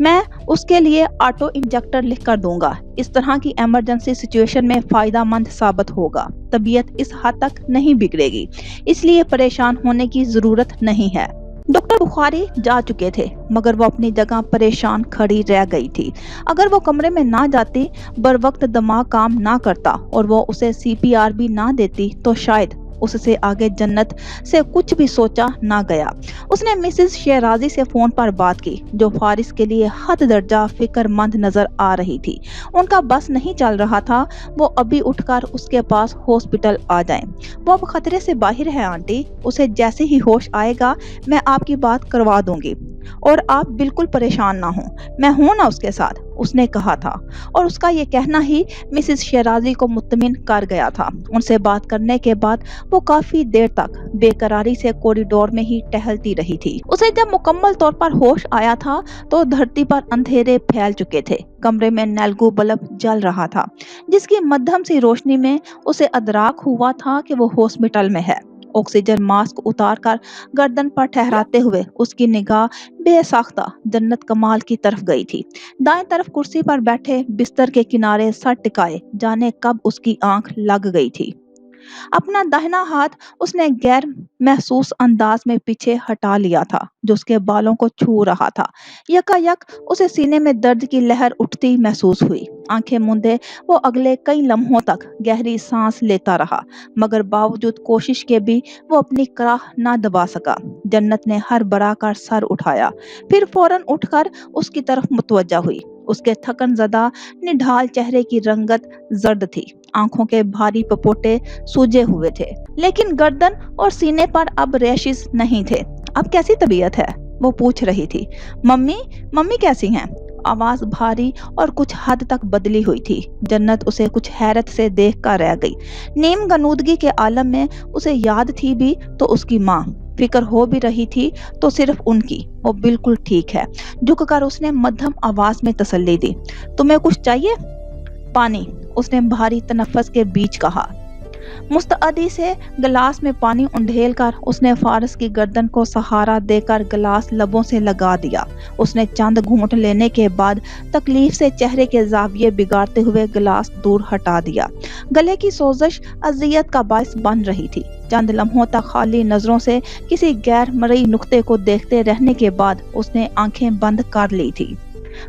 मैं उसके लिए ऑटो इंजेक्टर लिख कर दूंगा, इस तरह की इमरजेंसी सिचुएशन में फायदा मंद साबित होगा। तबीयत इस हद तक नहीं बिगड़ेगी, इसलिए परेशान होने की जरूरत नहीं है। डॉक्टर बुखारी जा चुके थे, मगर वो अपनी जगह परेशान खड़ी रह गई थी। अगर वो कमरे में ना जाती, बर वक्त दिमाग काम ना करता और वो उसे सीपीआर भी ना देती, तो शायद उससे आगे जन्नत से कुछ भी सोचा ना गया। उसने मिसेस शेराजी से फोन पर बात की, जो फारिस के लिए हद दर्जा फिक्रमंद नजर आ रही थी। उनका बस नहीं चल रहा था, वो अभी उठकर उसके पास हॉस्पिटल आ जाएं। वो अब खतरे से बाहर है आंटी, उसे जैसे ही होश आएगा मैं आपकी बात करवा दूंगी, और आप बिल्कुल परेशान ना हो, मैं हूं ना उसके साथ, उसने कहा था। और उसका ये कहना ही मिसेस शेराजी को मुत्तमिन कर गया था। उनसे बात करने के बाद वो काफी देर तक बेकरारी से कॉरिडोर में ही टहलती रही थी। उसे जब मुकम्मल तौर पर होश आया था तो धरती पर अंधेरे फैल चुके थे। कमरे में नेल्गू बल्ब जल रहा था, जिसकी मध्यम सी रोशनी में उसे अदराक हुआ था कि वो हॉस्पिटल में है। ऑक्सीजन मास्क उतारकर गर्दन पर ठहराते हुए उसकी निगाह बेसाख्ता जन्नत कमाल की तरफ गई थी। दाएं तरफ कुर्सी पर बैठे बिस्तर के किनारे सर टिकाए, जाने कब उसकी आंख लग गई थी। अपना दाहिना हाथ उसने गैर महसूस अंदाज में पीछे हटा लिया था, जो उसके बालों को छू रहा था। यकायक उसे सीने में दर्द की लहर उठती महसूस हुई। आंखें मूंदे वो अगले कई लम्हों तक गहरी सांस लेता रहा, मगर बावजूद कोशिश के भी वो अपनी कराह ना दबा सका। जन्नत ने हर बरा कर सर उठाया, फिर फौरन उठकर उसकी तरफ मुतवज्जा हुई। उसके थकन ज़दा निढाल चेहरे की रंगत जर्द थी, आंखों के भारी पपोटे सूजे हुए थे, लेकिन गर्दन और सीने पर अब रैशेस नहीं थे। अब कैसी तबीयत है? वो पूछ रही थी। मम्मी मम्मी कैसी हैं? आवाज भारी और कुछ हद तक बदली हुई थी। जन्नत उसे कुछ हैरत से देख कर रह गई। नीम गनूदगी के आलम में उसे याद थी भी तो उसकी माँ, फिक्र हो भी रही थी तो सिर्फ उनकी। वो बिल्कुल ठीक है, झुककर उसने मध्यम आवाज में तसल्ली दी। तुम्हें कुछ चाहिए? पानी, उसने भारी तनफ्फस के बीच कहा। मुस्तअदी से गिलास में पानी उंडेल कर उसने फारिस की गर्दन को सहारा देकर गिलास लबों से लगा दिया। उसने चंद घूंट लेने के बाद तकलीफ से चेहरे के जाविये बिगाड़ते हुए गिलास दूर हटा दिया। गले की सोजश अजियत का बायस बन रही थी। चंद लम्हों तक खाली नजरों से किसी गैर मरई नुक्ते को देखते रहने के बाद उसने आंखें बंद कर ली थी।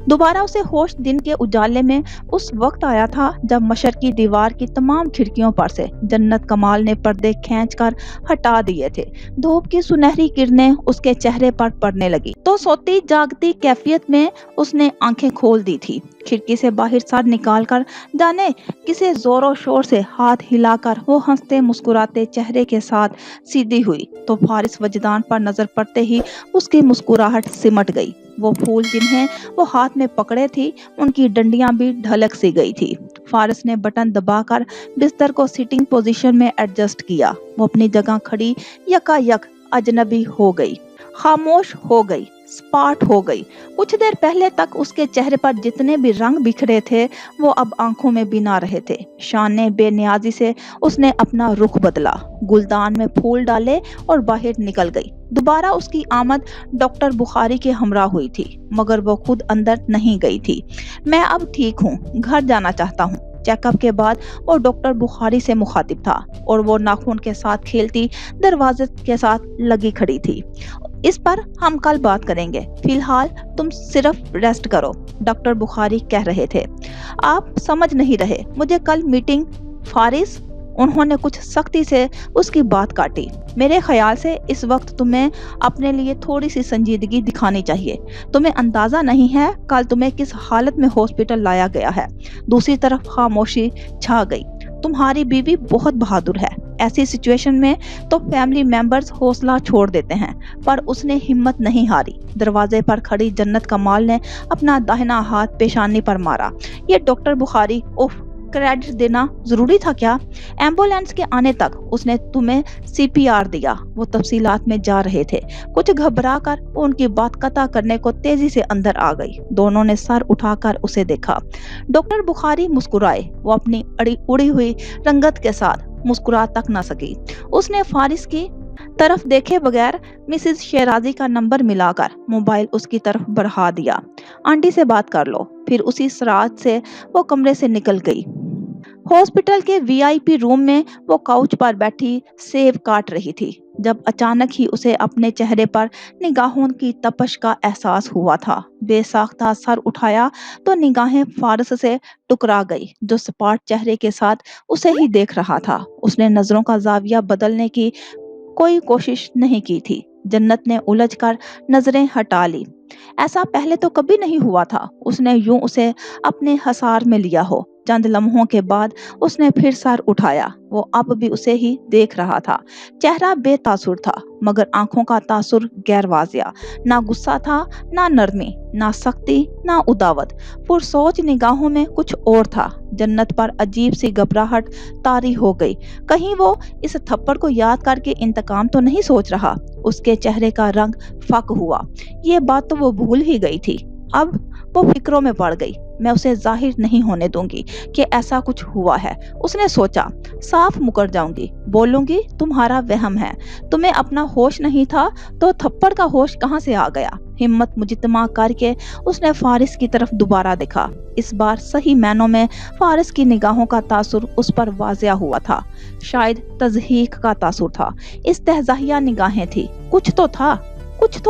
दोबारा उसे होश दिन के उजाले में उस वक्त आया था जब मशरकी दीवार की तमाम खिड़कियों पर से जन्नत कमाल ने पर्दे खींचकर हटा दिए थे। धूप की सुनहरी किरणें उसके चेहरे पर पड़ने लगी तो सोती जागती कैफियत में उसने आंखें खोल दी थी। खिड़की से बाहर सर निकालकर जाने किसे जोरों शोर से हाथ हिलाकर वो हंसते मुस्कुराते चेहरे के साथ सीधी हुई तो फारिस वजदान पर नजर पड़ते ही उसकी मुस्कुराहट सिमट गई। वो फूल जिन्हें वो हाथ में पकड़े थी उनकी डंडियां भी ढलक सी गई थी। फारिस ने बटन दबाकर बिस्तर को सिटिंग पोजीशन में एडजस्ट किया। वो अपनी जगह खड़ी यकायक अजनबी हो गई, खामोश हो गई, स्पाट हो गई। कुछ देर पहले तक उसके चेहरे पर जितने भी रंग बिखरे थे वो अब आंखों में भी ना रहे थे। शाने बेनियाजी से उसने अपना रुख बदला, गुलदान में फूल डाले और बाहर निकल गई। दोबारा उसकी आमद डॉक्टर बुखारी के हमरा हुई थी, मगर वो खुद अंदर नहीं गई थी। मैं अब ठीक हूँ, घर जाना चाहता हूँ। चेकअप के बाद वो डॉक्टर बुखारी से मुखातिब था और वो नाखून के साथ खेलती दरवाजे के साथ लगी खड़ी थी। इस पर हम कल बात करेंगे, फिलहाल तुम सिर्फ रेस्ट करो, डॉक्टर बुखारी कह रहे थे। आप समझ नहीं रहे, मुझे कल मीटिंग। फारिस, उन्होंने कुछ सख्ती से उसकी बात काटी। मेरे ख्याल से इस वक्त तुम्हें अपने लिए थोड़ी सी संजीदगी दिखानी चाहिए। तुम्हें अंदाजा नहीं है कल तुम्हें किस हालत में हॉस्पिटल लाया गया है। दूसरी तरफ खामोशी छा गई। तुम्हारी बीवी बहुत बहादुर है। ऐसी सिचुएशन में तो फैमिली मेंबर्स हौसला छोड़ देते हैं, पर उसने हिम्मत नहीं हारी। दरवाजे पर खड़ी जन्नत कमाल ने अपना दाहिना हाथ पेशानी पर मारा। ये डॉक्टर बुखारी, उफ, क्रेडिट देना जरूरी था क्या? एम्बुलेंस के आने तक उसने तुम्हें सीपीआर दिया। वो तफसीलात में जा रहे थे। कुछ घबरा कर वो उनकी बात कता करने को तेजी से अंदर आ गई। दोनों ने सर उठाकर उसे देखा। डॉक्टर बुखारी मुस्कुराए। वो अपनी उड़ी हुई रंगत के साथ मुस्कुरा तक न सकी। उसने फारिस की तरफ देखे बगैर मिसेस शेराजी का नंबर मिलाकर मोबाइल उसकी तरफ बढ़ा दिया। आंटी से बात कर लो। फिर उसी सराहत से वो कमरे से निकल गई। हॉस्पिटल के वीआईपी रूम में वो काउच पर बैठी सेब काट रही थी जब अचानक ही उसे अपने चेहरे पर निगाहों की तपश का एहसास हुआ था। बेसाख्ता सर उठाया तो निगाहें फारस से टकरा गई, जो सपाट चेहरे के साथ उसे ही देख रहा था। उसने नजरों का जाविया बदलने की कोई कोशिश नहीं की थी। जन्नत ने उलझकर नजरें हटा ली। ऐसा पहले तो कभी नहीं हुआ था। उसने यूं उसे अपने हसार में लिया हो। चंद लम्हों के बाद उसने फिर सर उठाया। वो अब भी उसे ही देख रहा था। चेहरा बेतासुर था, मगर आंखों का तासुर गैर वाजिया। ना गुस्सा था, ना नरमी, ना सख्ती, ना उदावत। पुरसोच निगाहों में कुछ और था। जन्नत पर अजीब सी घबराहट तारी हो गई। कहीं वो इस थप्पड़ को याद करके इंतकाम तो नहीं सोच रहा। उसके चेहरे का रंग फक हुआ। ये बात तो वो भूल ही गई थी। अब वो फिक्रों में पड़ गई। मैं उसे जाहिर नहीं होने दूंगी कि ऐसा कुछ हुआ है। उसने सोचा, साफ मुकर जाऊंगी, बोलूंगी तुम्हारा वहम है। तुम्हें अपना होश नहीं था तो थप्पड़ का होश कहां से आ गया? हिम्मत मुजतमा करके उसने फारिस की तरफ दोबारा देखा। इस बार सही मायनों में फारिस की निगाहों का तासुर उस पर वाजिया हुआ था। शायद तज़हीक का तासुर था। इस्तेहज़ाहिया निगाहें थी। कुछ तो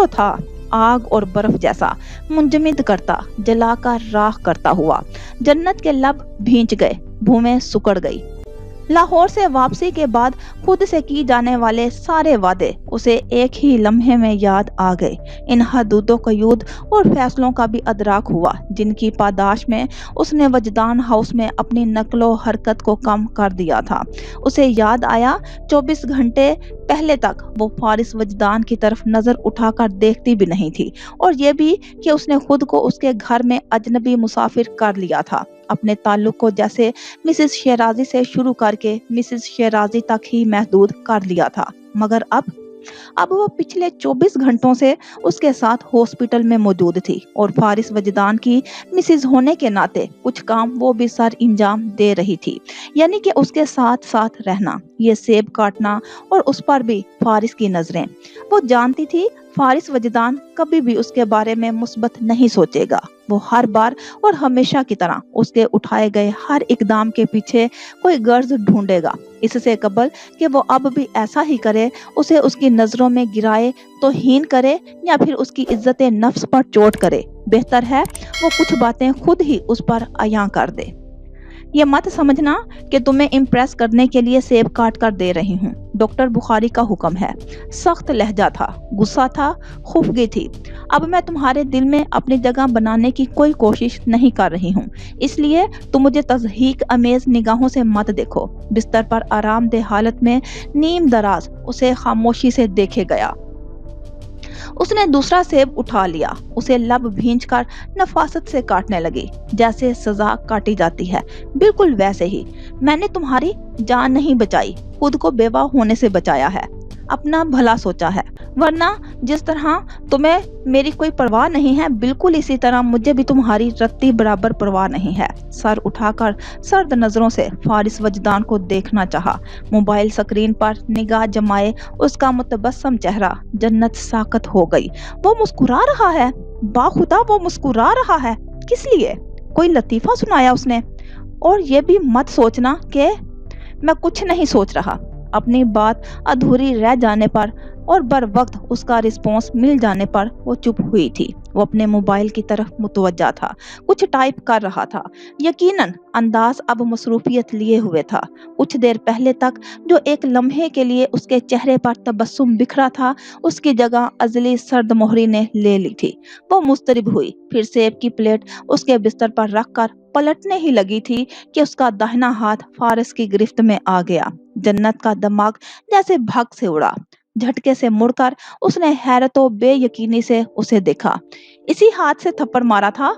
था। आग और बर्फ जैसा मुंजमद करता, जलाकर राख करता हुआ। जन्नत के लब भींच गए, भूमें सुकड़ गई। लाहौर से वापसी के बाद खुद से की जाने वाले सारे वादे उसे एक ही लम्हे में याद आ गए। इन हदूदों कयूद और फैसलों का भी अदराक हुआ, जिनकी पादाश में उसने वजदान हाउस में अपनी नकलो हरकत को कम कर दिया था। उसे याद आया 24 घंटे पहले तक वो फारिस वजदान की तरफ नजर उठाकर देखती भी नहीं थी, और ये भी कि उसने खुद को उसके घर में अजनबी मुसाफिर कर लिया था। अपने ताल्लुक को जैसे मिसेस शेराजी से शुरू करके मिसेस शेराजी तक ही महदूद कर लिया था। मगर अब वो पिछले 24 घंटों से उसके साथ हॉस्पिटल में मौजूद थी, और फारिस वजदान की मिसेस होने के नाते कुछ काम वो भी सर इंजाम दे रही थी, यानी कि उसके साथ साथ रहना, ये सेब काटना, और उस पर भी फारिस की नजरें। वो जानती थी फारिस वजदान कभी भी उसके बारे में मुस्बत नहीं सोचेगा। वो हर बार और हमेशा की तरह उसके उठाए गए हर इकदाम के पीछे कोई गर्ज ढूंढेगा। इससे कबल कि वो अब भी ऐसा ही करे, उसे उसकी नजरों में गिराए तो हीन करे या फिर उसकी इज्जत नफ्स पर चोट करे, बेहतर है वो कुछ बातें खुद ही उस पर अयां कर दे। ये मत समझना कि तुम्हें इम्प्रेस करने के लिए सेब काट कर दे रही हूँ। डॉक्टर बुखारी का हुक्म है। सख्त लहजा था, गुस्सा था, खुफगी थी। अब मैं तुम्हारे दिल में अपनी जगह बनाने की कोई कोशिश नहीं कर रही हूँ, इसलिए तुम मुझे तज़हीक अमेज निगाहों से मत देखो। बिस्तर पर आरामदेह हालत में नीम दराज उसे खामोशी से देखे गया। उसने दूसरा सेब उठा लिया, उसे लब भींचकर नफासत से काटने लगी, जैसे सजा काटी जाती है। बिल्कुल वैसे ही। मैंने तुम्हारी जान नहीं बचाई, खुद को बेवा होने से बचाया है। अपना भला सोचा है, वरना जिस तरह तुम्हें मेरी कोई परवाह नहीं है, बिल्कुल इसी तरह मुझे भी तुम्हारी रत्ती बराबर परवाह नहीं है। सर उठाकर सर्द नजरों से फारिस वजदान को देखना चाहा। मोबाइल स्क्रीन पर निगाह जमाए उसका मुतबस्सम चेहरा जन्नत साकत हो गई। वो मुस्कुरा रहा है, बाखुदा वो मुस्कुरा रहा है। किस लिए? कोई लतीफा सुनाया उसने? और ये भी मत सोचना कि मैं कुछ नहीं सोच रहा। अपनी बात अधूरी रह जाने पर और बर वक्त उसका रिस्पॉन्स मिल जाने पर वो चुप हुई थी। वो अपने मोबाइल की तरफ मुतवज्जा था, कुछ टाइप कर रहा था। यकीनन अंदाज अब मसरूफियत लिए हुए था। कुछ देर पहले तक जो एक लम्हे के लिए उसके चेहरे पर तबस्सुम बिखरा था, उसकी जगह अजली सर्द मोहरी ने ले ली थी। वो मुस्तरिब हुई, फिर सेब की प्लेट उसके बिस्तर पर रखकर पलटने ही लगी थी कि उसका दाहिना हाथ फारिस की गिरफ्त में आ गया। जन्नत का दिमाग जैसे भग से उड़ा। झटके से मुड़कर उसने हैरत और बेयकीनी से उसे देखा। इसी हाथ से थप्पड़ मारा था?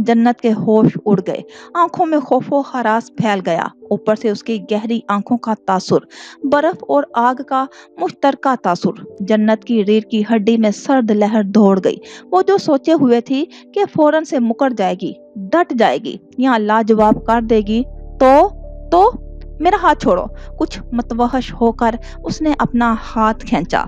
जन्नत के होश उड़ गए, आंखों में खौफो हरास फैल गया। ऊपर से उसकी गहरी आंखों का तासुर, बर्फ और आग का मुश्तरका तासुर। जन्नत की रीढ़ की हड्डी में सर्द लहर दौड़ गई। वो जो सोचे हुए थी कि फौरन से मुकर जाएगी, डट जाएगी या लाजवाब कर देगी, तो मेरा हाथ छोड़ो। कुछ मतवहश होकर उसने अपना हाथ खींचा।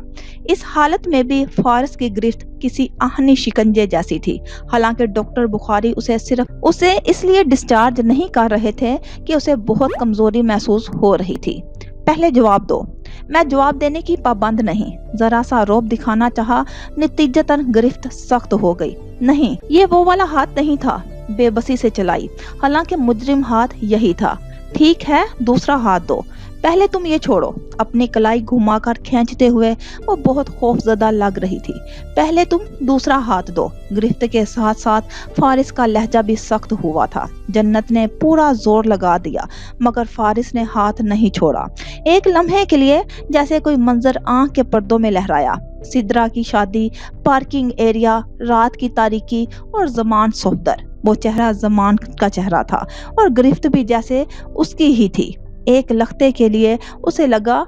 इस हालत में भी फारिस की गिरफ्त किसी आहनी शिकंजे जैसी थी। हालांकि डॉक्टर बुखारी उसे इसलिए डिस्चार्ज नहीं कर रहे थे कि उसे बहुत कमजोरी महसूस हो रही थी। पहले जवाब दो। मैं जवाब देने की पाबंद नहीं। जरा सा रौब दिखाना चाहा, नतीजतन गिरफ्त सख्त हो गई। नहीं, ये वो वाला हाथ नहीं था। बेबसी से चलाई, हालांकि मुजरिम हाथ यही था। ठीक है, दूसरा हाथ दो। पहले तुम ये छोड़ो। अपनी कलाई घुमाकर खींचते हुए वो बहुत खौफजदा लग रही थी। पहले तुम दूसरा हाथ दो। गिरफ्त के साथ साथ फारिस का लहजा भी सख्त हुआ था। जन्नत ने पूरा जोर लगा दिया, मगर फारिस ने हाथ नहीं छोड़ा। एक लम्हे के लिए जैसे कोई मंजर आंख के पर्दों में लहराया। सिद्रा की शादी, पार्किंग एरिया, रात की तारीकी और जमान सफदर। वो चेहरा जमान का चेहरा था और गिरफ्त भी जैसे उसकी ही थी। एक लख्ते के लिए उसे लगा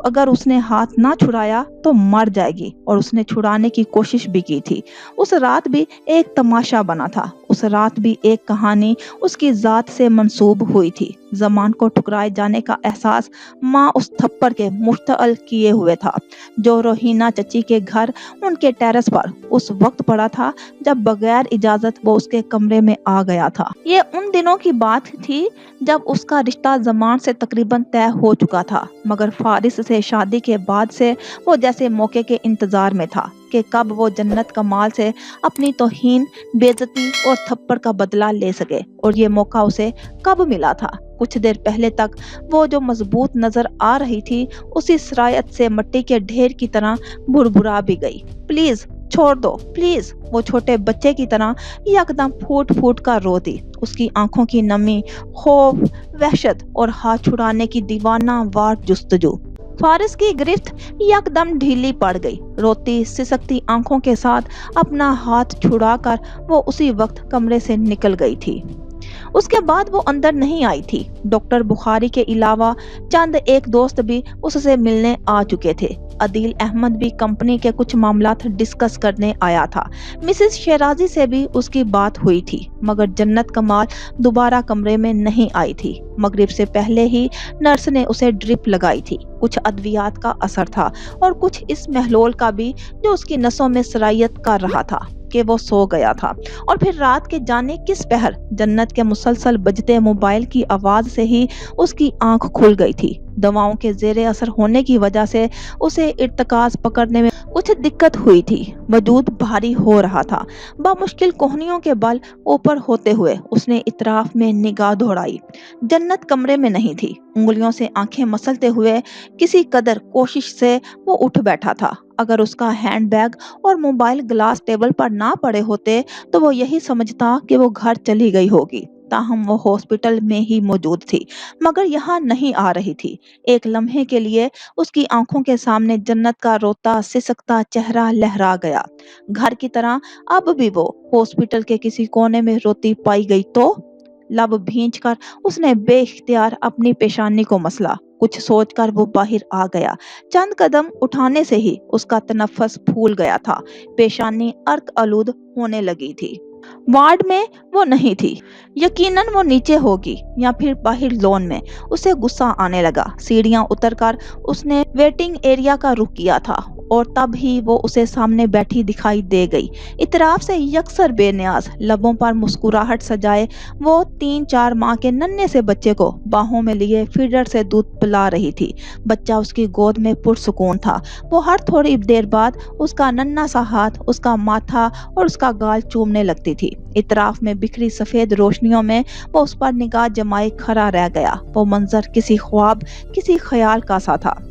अगर उसने हाथ ना छुड़ाया तो मर जाएगी, और उसने छुड़ाने की कोशिश भी की थी। उस रात भी एक तमाशा बना था। उस रात भी एक कहानी उसकी जात से मंसूब हुई थी। जमान को ठुकराए जाने का एहसास माँ उस थप्पड़ के मुश्तअल किए हुए था जो रोहीना चची के घर उनके टेरेस पर उस वक्त पड़ा था जब बगैर इजाजत वो उसके कमरे में आ गया था। ये उन दिनों की बात थी जब उसका रिश्ता जमान से तकरीबन तय हो चुका था, मगर फारिस से शादी के बाद से वो जैसे मौके के इंतजार में था कि कब वो जन्नत कमाल से अपनी तौहीन, बेइज्जती और थप्पड़ का बदला ले सके। और ये मौका उसे कब मिला था? कुछ देर पहले तक वो जो मजबूत नजर आ रही थी, उसी सरायत से मिट्टी के ढेर की तरह भुरभुरा भी गई। प्लीज छोड़ दो, प्लीज। वो छोटे बच्चे की तरह यकदम फूट फूट कर रोती। उसकी आंखों की नमी, खौफ, वहशत और हाथ छुड़ाने की दीवाना वार जुस्तजू। फारिस की गिरफ्त यकदम ढीली पड़ गई। रोती सिसकती आंखों के साथ अपना हाथ छुड़ाकर वो उसी वक्त कमरे से निकल गई थी। उसके बाद वो अंदर नहीं आई थी। डॉक्टर बुखारी के अलावा चंद एक दोस्त भी उससे मिलने आ चुके थे। अदील अहमद भी कंपनी के कुछ मामलात डिस्कस करने आया था। मिसेस शेराजी से भी उसकी बात हुई थी, मगर जन्नत कमाल दोबारा कमरे में नहीं आई थी। मगरिब से पहले ही नर्स ने उसे ड्रिप लगाई थी। कुछ अद्वियात का असर था और कुछ इस महलोल का भी जो उसकी नसों में सरायत कर रहा था कि वो सो गया था। और फिर रात के जाने किस पहर जन्नत के मुसलसल बजते मोबाइल की आवाज से ही उसकी आंख खुल गई थी। दवाओं के जेरे असर होने की वजह से उसे इर्तिकाज पकड़ने में कुछ दिक्कत हुई थी। वजूद भारी हो रहा था। बामुश्किल कोहनियों के बल ऊपर होते हुए उसने इतराफ में निगाह दौड़ाई। जन्नत कमरे में नहीं थी। उंगलियों से आंखें मसलते हुए किसी कदर कोशिश से वो उठ बैठा था। अगर उसका हैंडबैग और मोबाइल ग्लास टेबल पर ना पड़े होते तो वो यही समझता कि वो घर चली गई होगी। ताहम वो हॉस्पिटल में ही मौजूद थी, मगर यहाँ नहीं आ रही थी। एक लम्हे के लिए उसकी आंखों के सामने जन्नत का रोता सिसकता चेहरा लहरा गया। घर की तरह अब भी वो हॉस्पिटल के किसी कोने में रोती पाई गई तो लब भींचकर उसने बेइख्तियार अपनी पेशानी को मसला। कुछ सोचकर वो बाहर आ गया। चंद कदम उठाने से ही उसका तनफ्फस फूल गया था। पेशानी अर्क आलूद होने लगी थी। वार्ड में वो नहीं थी। यकीनन वो नीचे होगी या फिर बाहर लॉन में। उसे गुस्सा आने लगा। सीढ़ियां उतरकर उसने वेटिंग एरिया का रुख किया था और तब ही वो उसे सामने बैठी दिखाई दे गई। इतराफ से यकसर बेनियाज, लबों पर मुस्कुराहट सजाए वो 3-4 माह के नन्हे से बच्चे को बाहों में लिए फीडर से दूध पिला रही थी। बच्चा उसकी गोद में पुरसुकून था। वो हर थोड़ी देर बाद उसका नन्हा सा हाथ, उसका माथा और उसका गाल चूमने लगती थी। इतराफ में बिखरी सफेद रोशनियों में वो उस पर निगाह जमाए खड़ा रह गया। वो मंजर किसी ख्वाब, किसी ख्याल का सा था।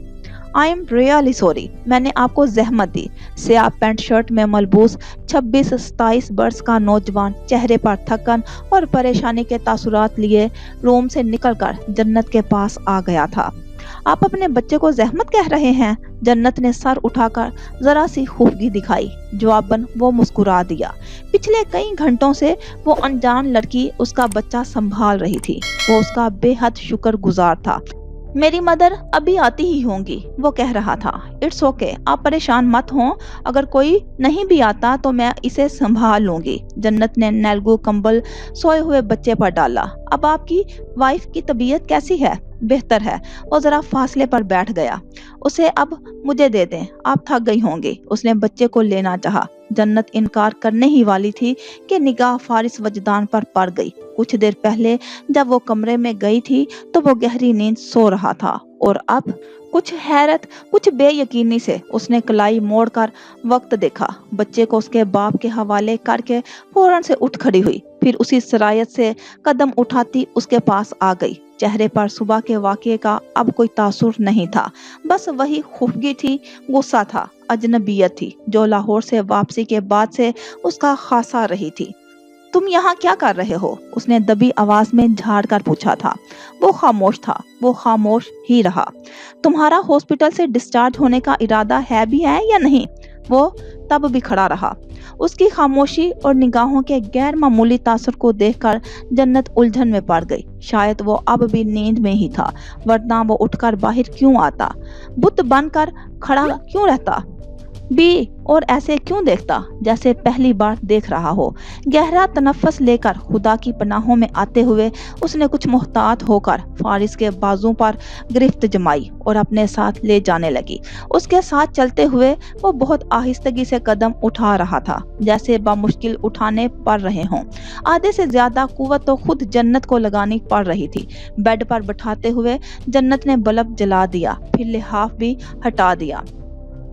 आई एम रियली सॉरी, मैंने आपको जहमत दी। स्याह पैंट शर्ट में मलबूस 26-27 वर्ष का नौजवान चेहरे पर थकन और परेशानी के तासुरात लिए रूम से निकलकर जन्नत के पास आ गया था। آپ اپنے بچے کو زحمت کہہ رہے ہیں؟ جنت نے سر اٹھا کر ذرا سی خفگی دکھائی۔ جواباً وہ مسکرا دیا۔ پچھلے کئی گھنٹوں سے وہ انجان لڑکی اس کا بچہ سنبھال رہی تھی۔ وہ اس کا بے حد شکر گزار تھا۔ میری مدر ابھی آتی ہی ہوں گی، وہ کہہ رہا تھا۔ اٹس اوکے، آپ پریشان مت ہوں، اگر کوئی نہیں بھی آتا تو میں اسے سنبھال لوں گی۔ جنت نے نیلگو کمبل سوئے ہوئے بچے پر ڈالا۔ اب آپ کی وائف کی طبیعت کیسی ہے؟ بہتر ہے۔ وہ ذرا فاصلے پر بیٹھ گیا۔ اسے اب مجھے دے دیں، آپ تھک گئی ہوں گی۔ اس نے بچے کو لینا چاہا۔ جنت انکار کرنے ہی والی تھی کہ نگاہ فارس وجدان پر پڑ گئی۔ کچھ دیر پہلے جب وہ کمرے میں گئی تھی تو وہ گہری نیند سو رہا تھا، اور اب کچھ حیرت، کچھ بے یقینی سے اس نے کلائی موڑ کر وقت دیکھا۔ بچے کو اس کے باپ کے حوالے کر کے فوراً سے اٹھ کھڑی ہوئی، پھر اسی سرایت سے قدم اٹھاتی اس کے پاس آ گئی۔ چہرے پر صبح کے واقعے کا اب کوئی تاثر نہیں تھا، بس وہی خفگی تھی، غصہ تھا، اجنبیت تھی جو لاہور سے واپسی کے بعد سے اس کا خاصا رہی تھی۔ تم یہاں کیا کر رہے ہو؟ اس نے دبی آواز میں جھاڑ کر پوچھا تھا۔ وہ خاموش تھا، وہ خاموش ہی رہا۔ تمہارا ہاسپٹل سے ڈسچارج ہونے کا ارادہ ہے بھی ہے یا نہیں؟ وہ تب بھی کھڑا رہا۔ اس کی خاموشی اور نگاہوں کے غیر معمولی تاثر کو دیکھ کر جنت الجھن میں پڑ گئی۔ شاید وہ اب بھی نیند میں ہی تھا، ورنہ وہ اٹھ کر باہر کیوں آتا؟ بت بن کر کھڑا کیوں رہتا بھی، اور ایسے کیوں دیکھتا جیسے پہلی بار دیکھ رہا ہو؟ گہرا تنفس لے کر خدا کی پناہوں میں آتے ہوئے اس نے کچھ محتاط ہو کر فارس کے بازو پر گرفت جمائی اور اپنے ساتھ لے جانے لگی۔ اس کے ساتھ چلتے ہوئے وہ بہت آہستگی سے قدم اٹھا رہا تھا، جیسے بمشکل اٹھانے پڑ رہے ہوں۔ آدھے سے زیادہ قوت تو خود جنت کو لگانی پڑ رہی تھی۔ بیڈ پر بٹھاتے ہوئے جنت نے بلب جلا دیا، پھر لحاف بھی ہٹا دیا۔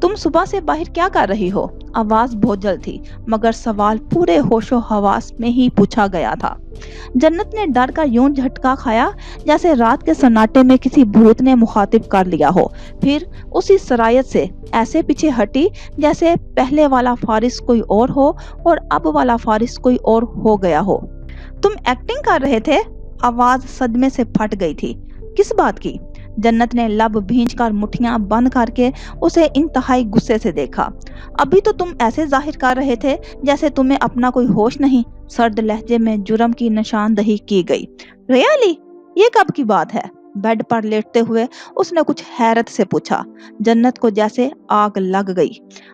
تم صبح سے باہر کیا کر رہی ہو؟ آواز بوجھل تھی، مگر سوال پورے ہوش و حواس میں ہی پوچھا گیا تھا۔ جنت نے ڈر کر یوں جھٹکا کھایا جیسے رات کے سناٹے میں کسی بھوت نے مخاطب کر لیا ہو، پھر اسی سرایت سے ایسے پیچھے ہٹی جیسے پہلے والا فارس کوئی اور ہو اور اب والا فارس کوئی اور ہو گیا ہو۔ تم ایکٹنگ کر رہے تھے؟ آواز صدمے سے پھٹ گئی تھی۔ کس بات کی؟ جنت نے لب بھینچ کر مٹھیاں بند کر کے اسے انتہائی غصے سے دیکھا۔ ابھی تو تم ایسے ظاہر کر رہے تھے جیسے تمہیں اپنا کوئی ہوش نہیں۔ سرد لہجے میں جرم کی نشاندہی کی گئی۔ ریئلی؟ یہ کب کی بات ہے؟ بیڈ پر لیٹتے ہوئے اس نے کچھ حیرت سے پوچھا۔ جنت کو جیسے آگ لگ گئی۔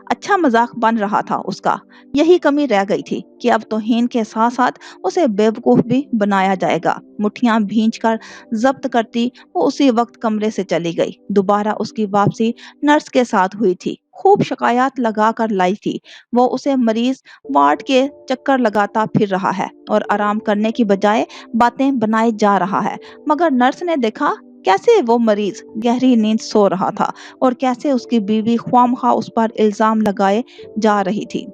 اچھا مذاق بن رہا تھا اس کا، یہی کمی رہ گئی تھی کہ اب توہین کے ساتھ ساتھ اسے بیوقوف بھی بنایا جائے گا۔ مٹھیاں بھینچ کر ضبط کرتی وہ اسی وقت کمرے سے چلی گئی۔ دوبارہ اس کی واپسی نرس کے ساتھ ہوئی تھی۔ خوب شکایات لگا کر لائی تھی۔ وہ اسے مریض وارڈ کے چکر لگاتا پھر رہا ہے اور آرام کرنے کی بجائے باتیں بنائے جا رہا ہے، مگر نرس نے دیکھا کیسے وہ مریض گہری نیند سو رہا تھا اور کیسے اس کی بیوی خواہ اس پر الزام لگائے جا رہی تھی۔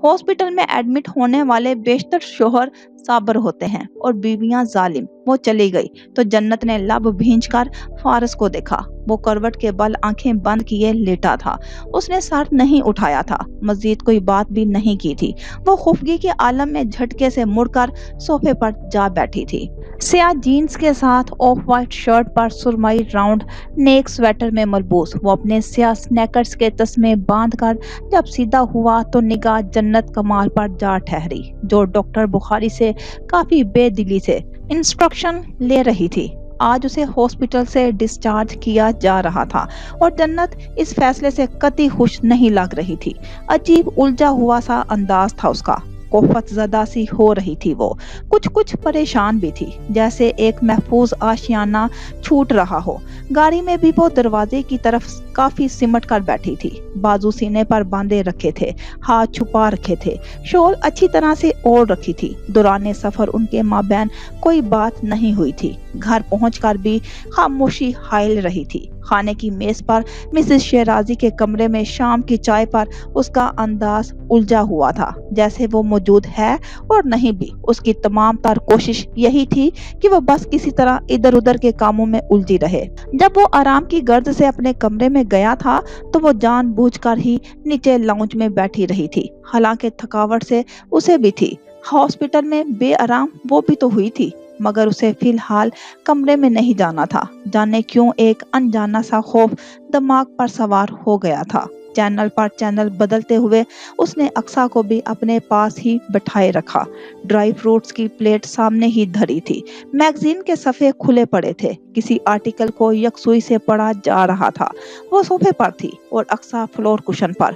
ہاسپٹل میں ایڈمٹ ہونے والے بیشتر شوہر صابر ہوتے ہیں اور بیویاں ظالم۔ وہ چلی گئی تو جنت نے لب بھینچ کر فارس کو دیکھا۔ وہ کروٹ کے بل آنکھیں بند کیے لیٹا تھا۔ اس نے سر نہیں اٹھایا تھا، مزید کوئی بات بھی نہیں کی تھی۔ وہ خفگی کے عالم میں جھٹکے سے مڑ کر صوفے پر جا بیٹھی تھی۔ سیاہ جینز کے ساتھ آف وائٹ شرٹ پر سرمئی راؤنڈ نیک سویٹر میں ملبوس، وہ اپنے سیاہ سنیکرز کے تسمے باندھ کر جب سیدھا ہوا تو نگاہ جنت کمال پر جا ٹھہری، جو ڈاکٹر بخاری سے کافی بے دلی سے انسٹرکشن لے رہی تھی۔ آج اسے ہاسپٹل سے ڈسچارج کیا جا رہا تھا اور جنت اس فیصلے سے قطعی خوش نہیں لگ رہی تھی۔ عجیب الجھا ہوا سا انداز تھا اس کا، کوفت زدہ سی ہو رہی تھی وہ، کچھ پریشان بھی تھی، جیسے ایک محفوظ آشیانہ چھوٹ رہا ہو۔ گاڑی میں بھی وہ دروازے کی طرف کافی سمٹ کر بیٹھی تھی، بازو سینے پر باندھے رکھے تھے، ہاتھ چھپا رکھے تھے، شال اچھی طرح سے اوڑھ رکھی تھی۔ دوران سفر ان کے مابین کوئی بات نہیں ہوئی تھی۔ گھر پہنچ کر بھی خاموشی حائل رہی تھی۔ کھانے کی میز پر مسز شیرازی کے کمرے میں شام کی چائے پر اس کا انداز الجھا ہوا تھا، جیسے وہ موجود ہے اور نہیں بھی۔ اس کی تمام تر کوشش یہی تھی کہ وہ بس کسی طرح ادھر ادھر کے کاموں میں الجھی رہے۔ جب وہ آرام کی غرض سے اپنے کمرے میں گیا تھا تو وہ جان بوجھ کر ہی نیچے لاؤنج میں بیٹھی رہی تھی، حالانکہ تھکاوٹ سے اسے بھی تھی۔ ہاسپٹل میں بے آرام وہ بھی تو ہوئی تھی، مگر اسے فی الحال کمرے میں نہیں جانا تھا۔ جانے کیوں ایک انجانا سا خوف دماغ پر سوار ہو گیا تھا۔ چینل پر چینل بدلتے ہوئے اس نے اقصیٰ کو بھی اپنے پاس ہی بٹھائے رکھا۔ ڈرائی فروٹس کی پلیٹ سامنے ہی دھری تھی، میگزین کے صفحے کھلے پڑے تھے، کسی آرٹیکل کو یکسوئی سے پڑھا جا رہا تھا۔ وہ صوفے پر تھی اور اقصیٰ فلور کشن پر۔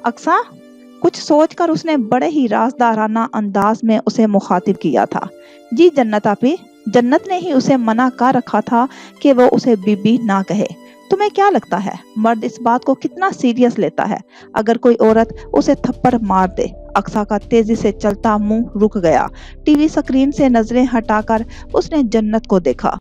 اقصیٰ، کچھ سوچ کر اس نے بڑے ہی رازدارانہ انداز میں اسے مخاطب کیا تھا۔ جی جنت آپی، جنت نے ہی اسے منع کر رکھا تھا کہ وہ اسے بی بی نہ کہے۔ تمہیں کیا لگتا ہے مرد اس بات کو کتنا سیریس لیتا ہے اگر کوئی عورت اسے تھپڑ مار دے؟ اقصیٰ کا تیزی سے چلتا منہ رک گیا۔ ٹی وی سکرین سے نظریں ہٹا کر اس نے جنت کو دیکھا۔